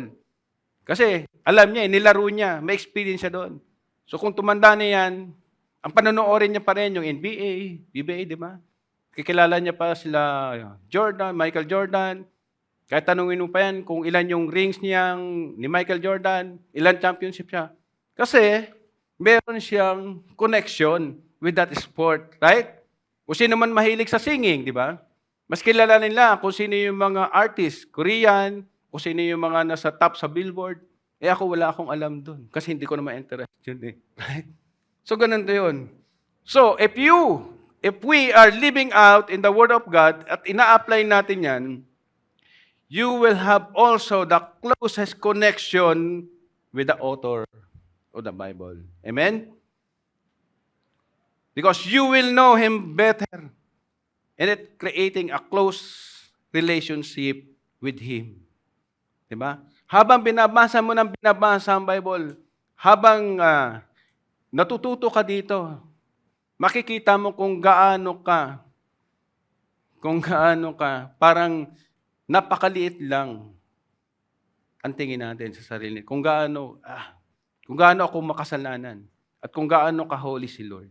B: Kasi alam niya, nilaro niya, may experience siya doon. So kung tumanda na yan, ang panonoorin niya pa rin yung NBA, BBA, di ba? Kikilala niya pa sila Jordan, Michael Jordan. Kahit tanungin mo pa yan kung ilan yung rings niyang ni Michael Jordan, ilan championship siya. Kasi meron siyang connection with that sport, right? Kung sino man mahilig sa singing, di ba? Mas kilala nila kung sino yung mga artist, Korean, kung sino yung mga nasa top sa Billboard. Ako wala akong alam dun kasi hindi ko naman interest yun eh. Right? So ganun to yun. So if we are living out in the Word of God at ina-apply natin yan, you will have also the closest connection with the author of the Bible. Amen? Because you will know Him better. And it creating a close relationship with Him. Diba? Habang binabasa mo ng binabasa ang Bible, habang natututo ka dito, makikita mo kung gaano ka, parang napakaliit lang ang tingin natin sa sarili. Kung gaano ako makasalanan at kung gaano ka-holy si Lord.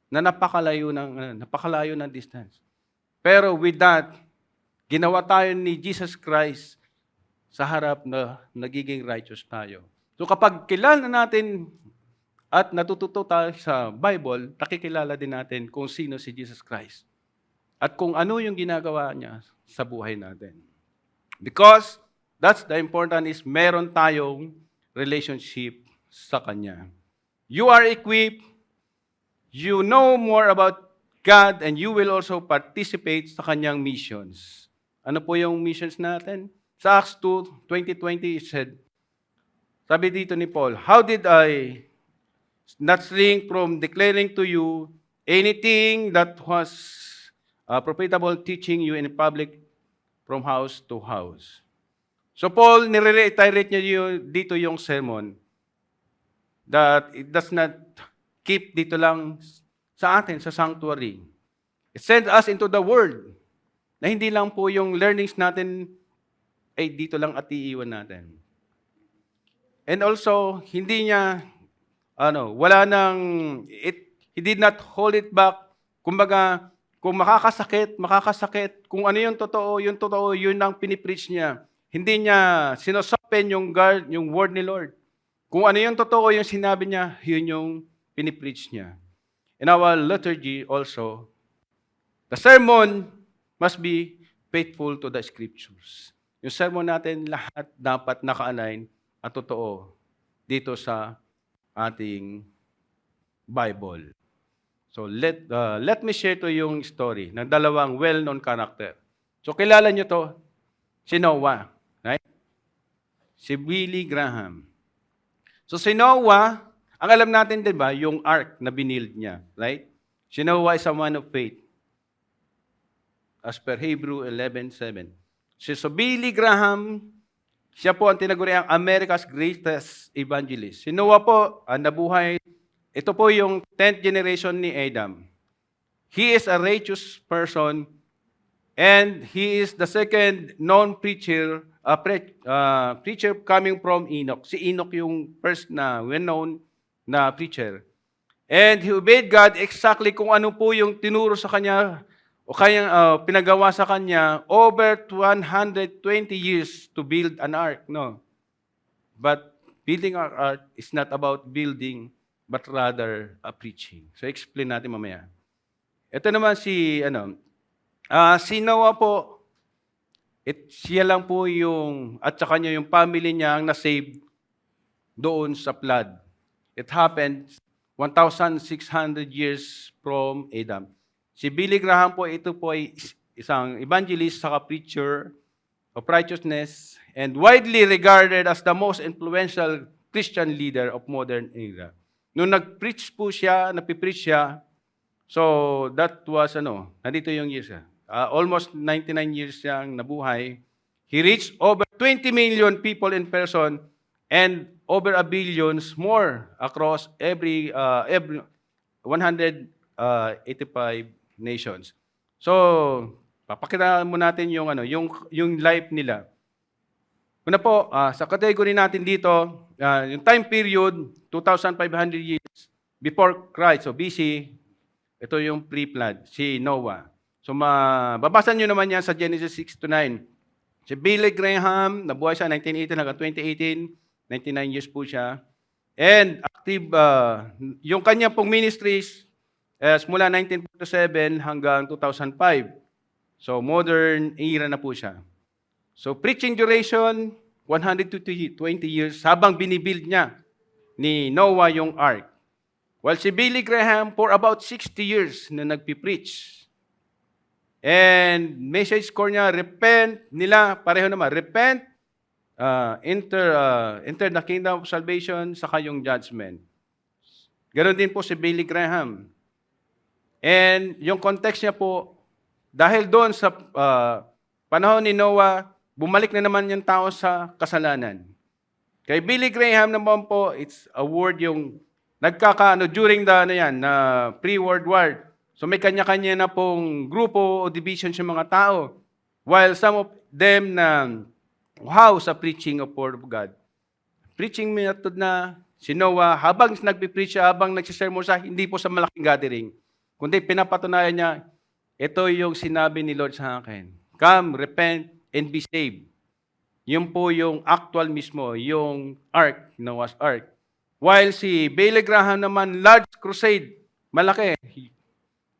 B: Na napakalayo ng distance. Pero with that, ginawa tayo ni Jesus Christ sa harap na nagiging righteous tayo. So kapag kilala natin at natututo tayo sa Bible, nakikilala din natin kung sino si Jesus Christ. At kung ano yung ginagawa niya sa buhay natin. Because that's the important is meron tayong relationship sa Kanya. You are equipped, you know more about God, and you will also participate sa Kanyang missions. Ano po yung missions natin? Sa Acts 2:20, it said, sabi dito ni Paul, how did I not shrink from declaring to you anything that was profitable, teaching you in public from house to house. So Paul, nire-reiterate niya dito yung sermon that it does not keep dito lang sa atin, sa sanctuary. It sends us into the world na hindi lang po yung learnings natin ay dito lang at iiwan natin. And also, hindi niya, he did not hold it back. Kumbaga, kung makakasakit. Kung ano yung totoo, yun ang pinipreach niya. Hindi niya sinosopen yung word ni Lord. Kung ano yung totoo, yung sinabi niya, yun yung pinipreach niya. In our liturgy also, the sermon must be faithful to the scriptures. Yung sermon natin, lahat dapat naka-align at totoo dito sa ating Bible. So let me share to yung story ng dalawang well-known character. So kilala nyo to, si Noah, right? Si Billy Graham. So si Noah, ang alam natin 'di ba, yung ark na binild niya, right? Si Noah is a man of faith. As per Hebrew 11:7. So Billy Graham, siya po ang tinaguriang America's greatest evangelist. Si Noah po, nabuhay, ito po yung 10th generation ni Adam. He is a righteous person and he is the second known preacher coming from Enoch. Si Enoch yung first na well-known na preacher. And he obeyed God exactly kung ano po yung tinuro sa kanya o kanyang pinagawa sa kanya over 120 years to build an ark. No. But building an ark is not about building, but rather preaching. So explain natin mamaya. Ito naman si Noah po, siya lang po yung, at saka niya yung family niya ang nasave doon sa flood. It happened 1,600 years from Adam. Si Billy Graham po, ito po ay isang evangelist saka preacher of righteousness and widely regarded as the most influential Christian leader of modern era. Nung nag-preach po siya, napipreach siya, so that was, nandito yung years. Almost 99 years siyang nabuhay. He reached over 20 million people in person and over a billions more across 185 nations. So, papakita mo natin yung yung life nila. Una po, sa category natin dito, yung time period 2,500 years before Christ, so BC, ito yung pre-flood, si Noah. So mababasa nyo naman yan sa Genesis 6 to 9. Si Billy Graham, nabuhay siya 1918 hanggang 2018, 99 years po siya. And active, yung kanya pong ministries, mula 1947 hanggang 2005. So modern era na po siya. So preaching duration, 120 years habang binibuild niya ni Noah yung ark. While si Billy Graham for about 60 years na nagpipreach. And message core niya, repent nila, pareho naman, repent, enter the kingdom of salvation, saka yung judgment. Ganon din po si Billy Graham. And yung context niya po, dahil doon sa panahon ni Noah, bumalik na naman yung tao sa kasalanan. Kay Billy Graham naman po, it's a word yung during the pre-World War. So may kanya-kanya na pong grupo o division sa mga tao. While some of them sa preaching of Word of God. Preaching method na si Noah, habang nagpipreach siya, habang nagsisermon siya, hindi po sa malaking gathering. Kundi pinapatunayan niya, ito yung sinabi ni Lord sa akin. Come, repent, and be saved. Yun po yung actual mismo, yung ark, Noah's ark. While si Billy Graham naman, large crusade, malaki.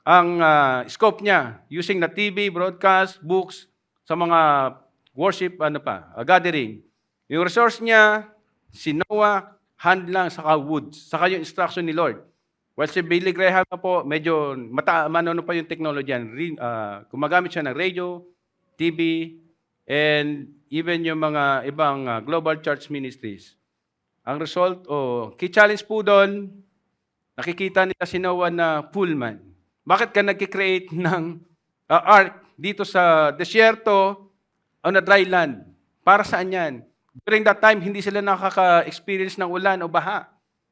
B: Ang scope niya, using the TV, broadcast, books, sa mga worship, gathering. Yung resource niya, si Noah, hand lang, saka wood, saka yung instruction ni Lord. While si Billy Graham na po, medyo manano pa yung technology yan. Gumagamit siya ng radio, TV, and even yung mga ibang global church ministries. Ang result, key challenge po doon, nakikita nila si Noah na full man. Bakit ka nag-create ng ark dito sa desyerto on a dry land? Para saan yan? During that time, hindi sila nakaka-experience ng ulan o baha.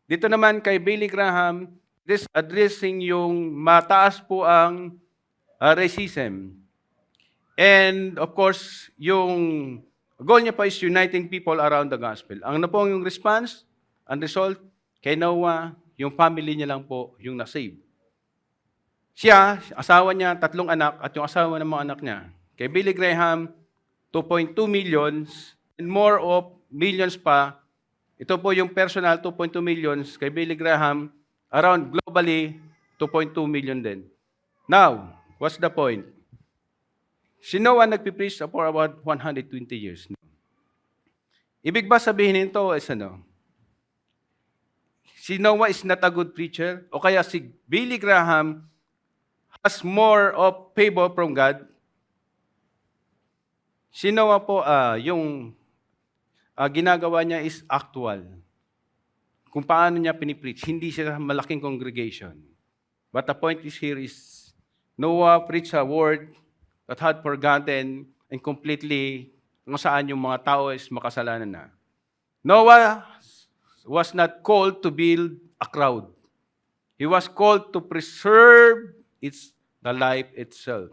B: Dito naman kay Billy Graham, this addressing yung mataas po ang racism. And of course, yung goal niya pa is uniting people around the gospel. Ang po yung response, ang result, kay Noah, yung family niya lang po yung nasave. Siya, asawa niya, 3 anak, at yung asawa ng mga anak niya. Kay Billy Graham, 2.2 millions, and more of millions pa. Ito po yung personal, 2.2 millions. Kay Billy Graham, around globally, 2.2 million din. Now, what's the point? Si Noah nagpipreach for about 120 years. Ibig ba sabihin nito is si Noah is not a good preacher? O kaya si Billy Graham has more of favor from God? Si Noah po, yung ginagawa niya is actual. Kung paano niya pinipreach, hindi siya malaking congregation. But the point is here is, Noah preached a word that had forgotten and completely kung saan yung mga tao is makasalanan na. Noah was not called to build a crowd. He was called to preserve the life itself.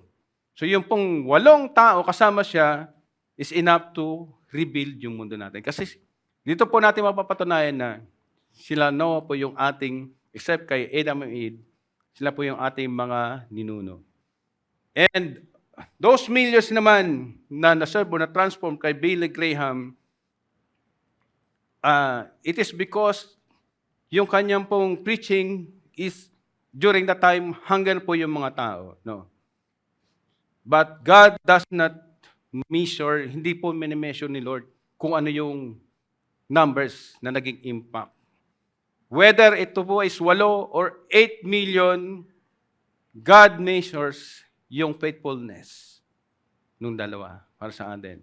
B: So yung pong 8 tao kasama siya is enough to rebuild yung mundo natin. Kasi dito po natin mapapatunayan na sila Noah po yung ating, except kay Adam and Eve, sila po yung ating mga ninuno. And those millions naman na naserve o na-transform kay Billy Graham, it is because yung kanyang pong preaching is during the time hanggang po yung mga tao. No? But God does not measure, hindi po minimeasure ni Lord kung ano yung numbers na naging impact. Whether ito po is 8 or 8 million, God measures yung faithfulness nung dalawa para sa atin.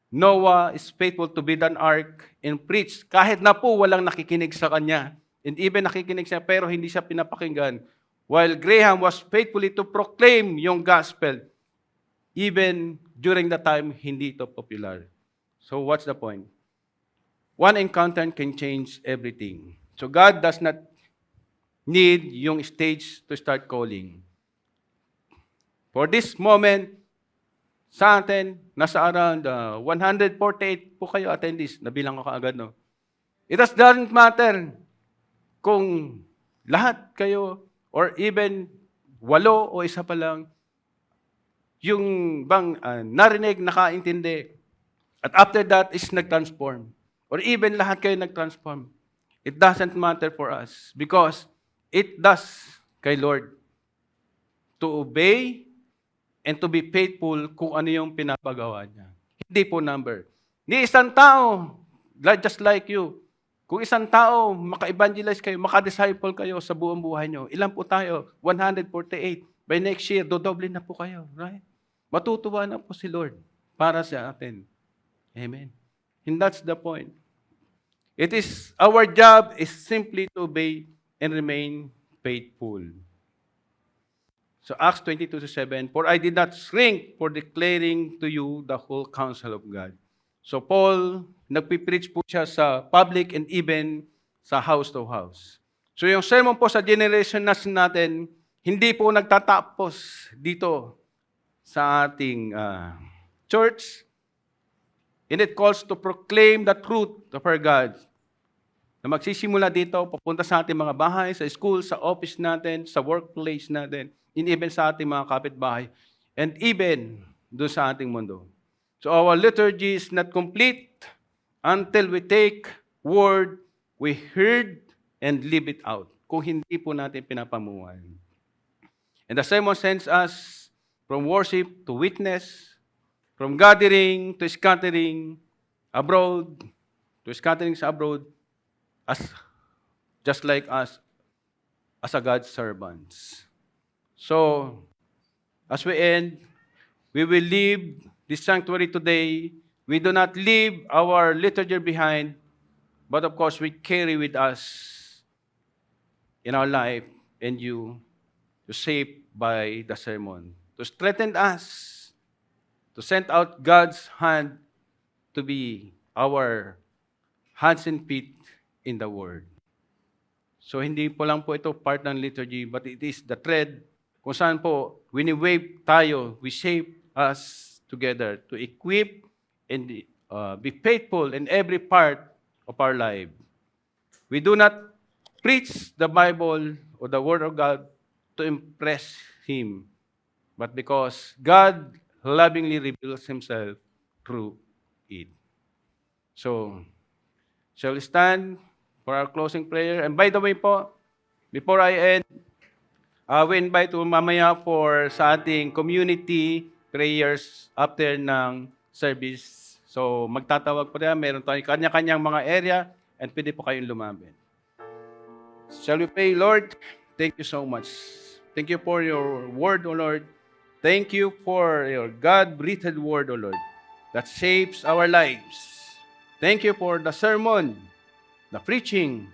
B: Noah is faithful to build an ark and preach kahit na po walang nakikinig sa kanya. And even nakikinig siya pero hindi siya pinapakinggan. While Graham was faithfully to proclaim yung gospel, even during the time hindi ito popular. So what's the point? One encounter can change everything. So God does not need yung stage to start calling. For this moment, sa atin, nasa around 148 po kayo attendees. Nabilang ko kaagad, no? It doesn't matter kung lahat kayo or even 8 o isa pa lang yung bang narinig, nakaintindi, at after that is nag-transform. Or even lahat kayo nag-transform. It doesn't matter for us because it does kay Lord to obey and to be faithful kung ano yung pinapagawa niya. Hindi po number. Ni isang tao, just like you, kung isang tao, maka-evangelize kayo, maka-disciple kayo sa buong buhay nyo, ilan po tayo? 148. By next year, dodoble na po kayo. Right? Matutuwa na po si Lord para sa atin. Amen. And that's the point. It is, our job is simply to obey and remain faithful. So Acts 22:7, for I did not shrink for declaring to you the whole counsel of God. So Paul, nagpipreach po siya sa public and even sa house to house. So yung sermon po sa generation natin, hindi po nagtatapos dito sa ating church. And it calls to proclaim the truth of our God. Na magsisimula dito, papunta sa ating mga bahay, sa school, sa office natin, sa workplace natin, and even sa ating mga kapitbahay, and even doon sa ating mundo. So our liturgy is not complete until we take word we heard and live it out. Kung hindi po natin pinapamuhay. And the sermon sends us from worship to witness, from gathering to scattering abroad, to scattering sa abroad, as just like us, as a God's servants. So, as we end, we will leave this sanctuary today. We do not leave our liturgy behind, but of course, we carry with us in our life and you to shape by the sermon, to strengthen us, to send out God's hand to be our hands and feet in the Word. So, hindi po lang po ito part ng liturgy, but it is the thread kung saan po, wini-wave tayo, we shape us together to equip and be faithful in every part of our life. We do not preach the Bible or the Word of God to impress Him, but because God lovingly reveals Himself through it. So, shall we stand for our closing prayer? And by the way po, before I end, we invite to mamaya for sa ating community prayers after ng service. So, magtatawag po rin. Meron tayong kanya-kanyang mga area and pwede po kayong lumapit. Shall we pray? Lord, thank you so much. Thank you for your word, O Lord. Thank you for your God-breathed word, O Lord, that shapes our lives. Thank you for the sermon, the preaching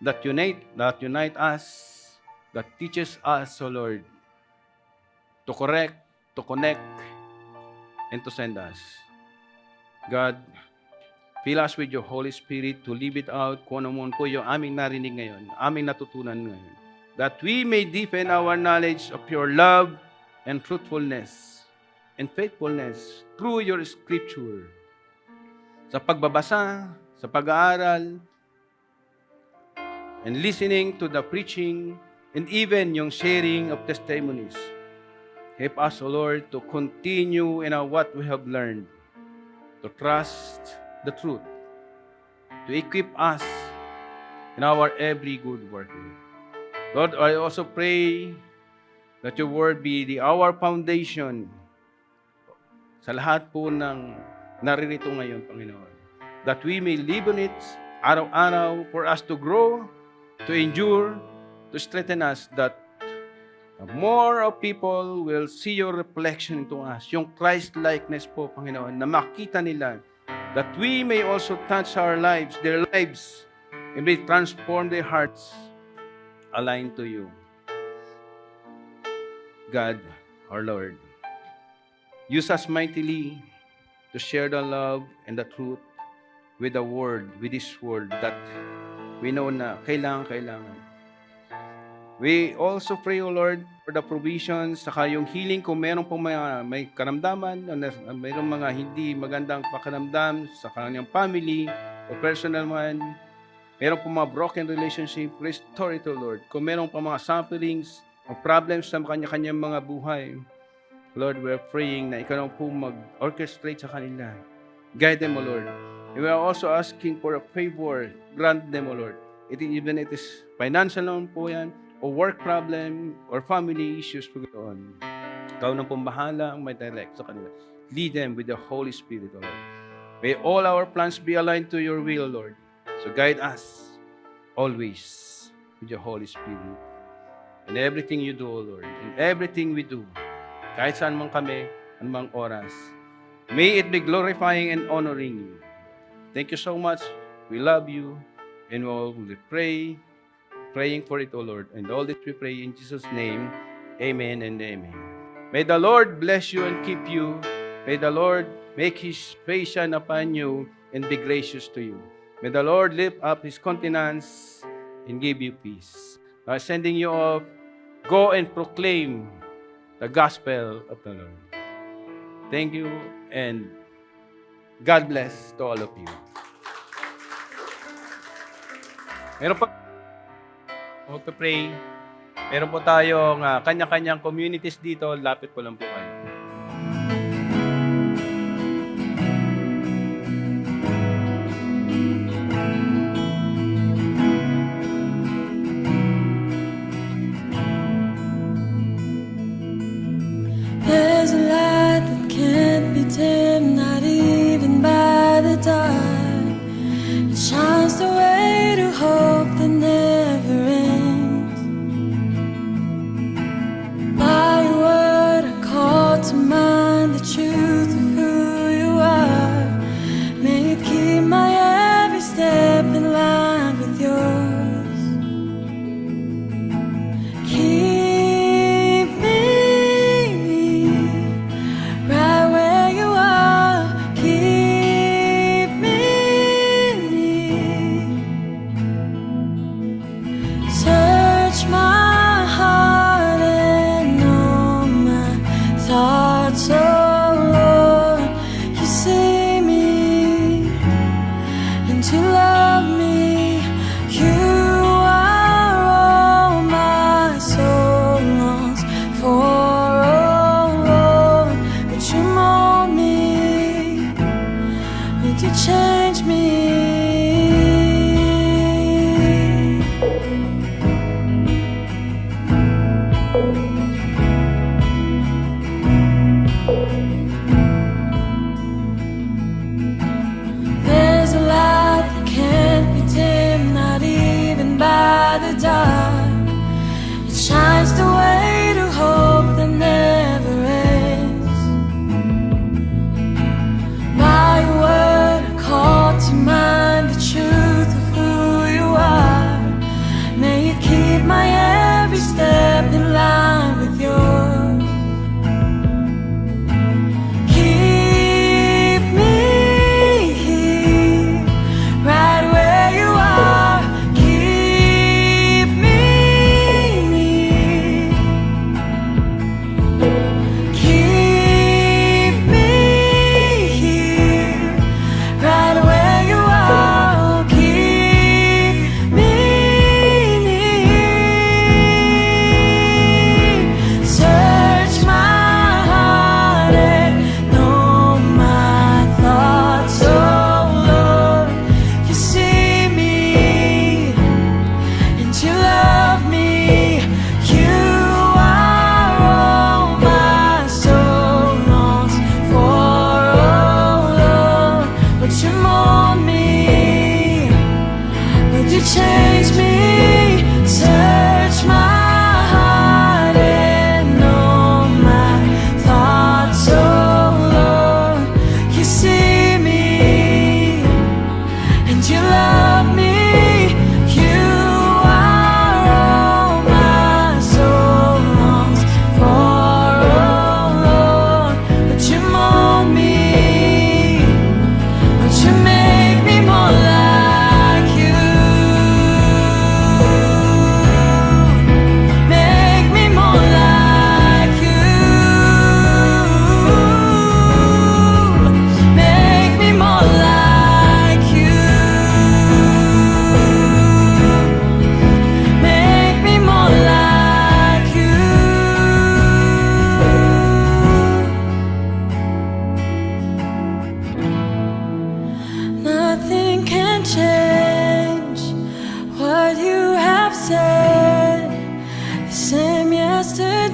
B: that unite us, that teaches us, O Lord, to correct, to connect, and to send us. God, fill us with your Holy Spirit to live it out kung ano mo po yung aming narinig ngayon, aming natutunan ngayon, that we may deepen our knowledge of your love and truthfulness and faithfulness through your scripture. Sa pagbabasa, sa pag-aaral, and listening to the preaching, and even yung sharing of testimonies. Help us, O Lord, to continue in what we have learned, to trust the truth, to equip us in our every good work. Lord, I also pray that your word be our foundation sa lahat po ng naririto ngayon, Panginoon. That we may live on it araw-araw for us to grow, to endure, to strengthen us, that more of people will see your reflection into us, yung Christ-likeness po, Panginoon, na makita nila, that we may also touch their lives, and may transform their hearts aligned to you. God, our Lord, use us mightily to share the love and the truth with the word, with this word that we know na kailangan. We also pray, O Lord, for the provisions, saka yung healing kung meron pong may karamdaman, mayroong mga hindi magandang pakiramdam sa kanyang family o personal man, meron pong mga broken relationship, restore it, O Lord. Kung meron pong mga sufferings o problems sa kanya-kanyang mga buhay, Lord, we're praying na ikaw na po mag-orchestrate sa kanila. Guide them, O Lord. And we are also asking for a favor. Grant them, O Lord. Even it is financial naman po yan, o work problem, or family issues po doon. Ikaw na pong bahala ang may direct sa kanila. Lead them with the Holy Spirit, O Lord. May all our plans be aligned to your will, Lord. So guide us always with your Holy Spirit. In everything you do, O Lord. In everything we do. Kahit saan man kami, anumang oras. May it be glorifying and honoring you. Thank you so much. We love you. And we'll praying for it, O Lord. And all this we pray in Jesus' name. Amen and amen. May the Lord bless you and keep you. May the Lord make His face shine upon you and be gracious to you. May the Lord lift up His countenance and give you peace. Now, sending you off, go and proclaim the gospel of the Lord. Thank you and God bless to all of you. Meron pa pray. Meron po tayong kanya-kanyang communities dito. Lapit po lang po kayo.
C: There's a light that can't be dimmed, not even by the dark. It shines the way to hope that never ends. By your word I call to mind the truth of who you are. May it keep my every step in line with yours. Keep me right where you are.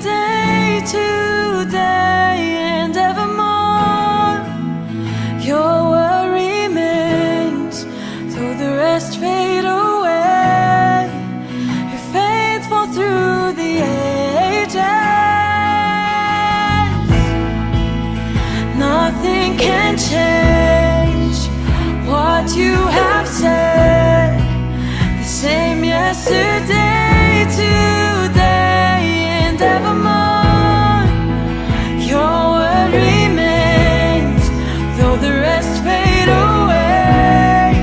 C: yesterday, today, and evermore. Your word remains, though the rest fade away. You're faithful through the ages. Nothing can change what you have said. The same yesterday, today, and evermore. Your word remains, though the rest fade away.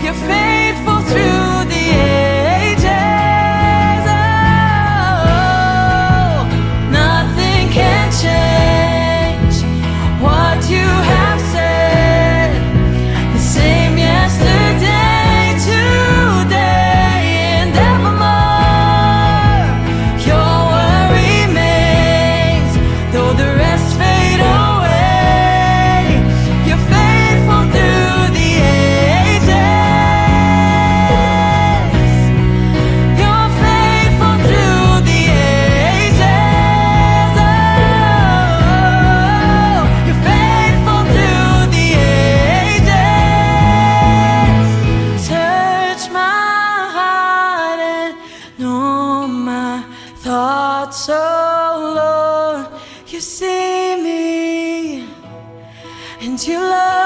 C: You're faithful through the ages. Oh, nothing can change what you have said. The same yesterday, today, and evermore. Your word remains, though the rest fade away. You're faithful through the ages. You're faithful through the ages. Oh, you're faithful through the ages. Search my heart and know my thoughts, oh Lord. You see me and you love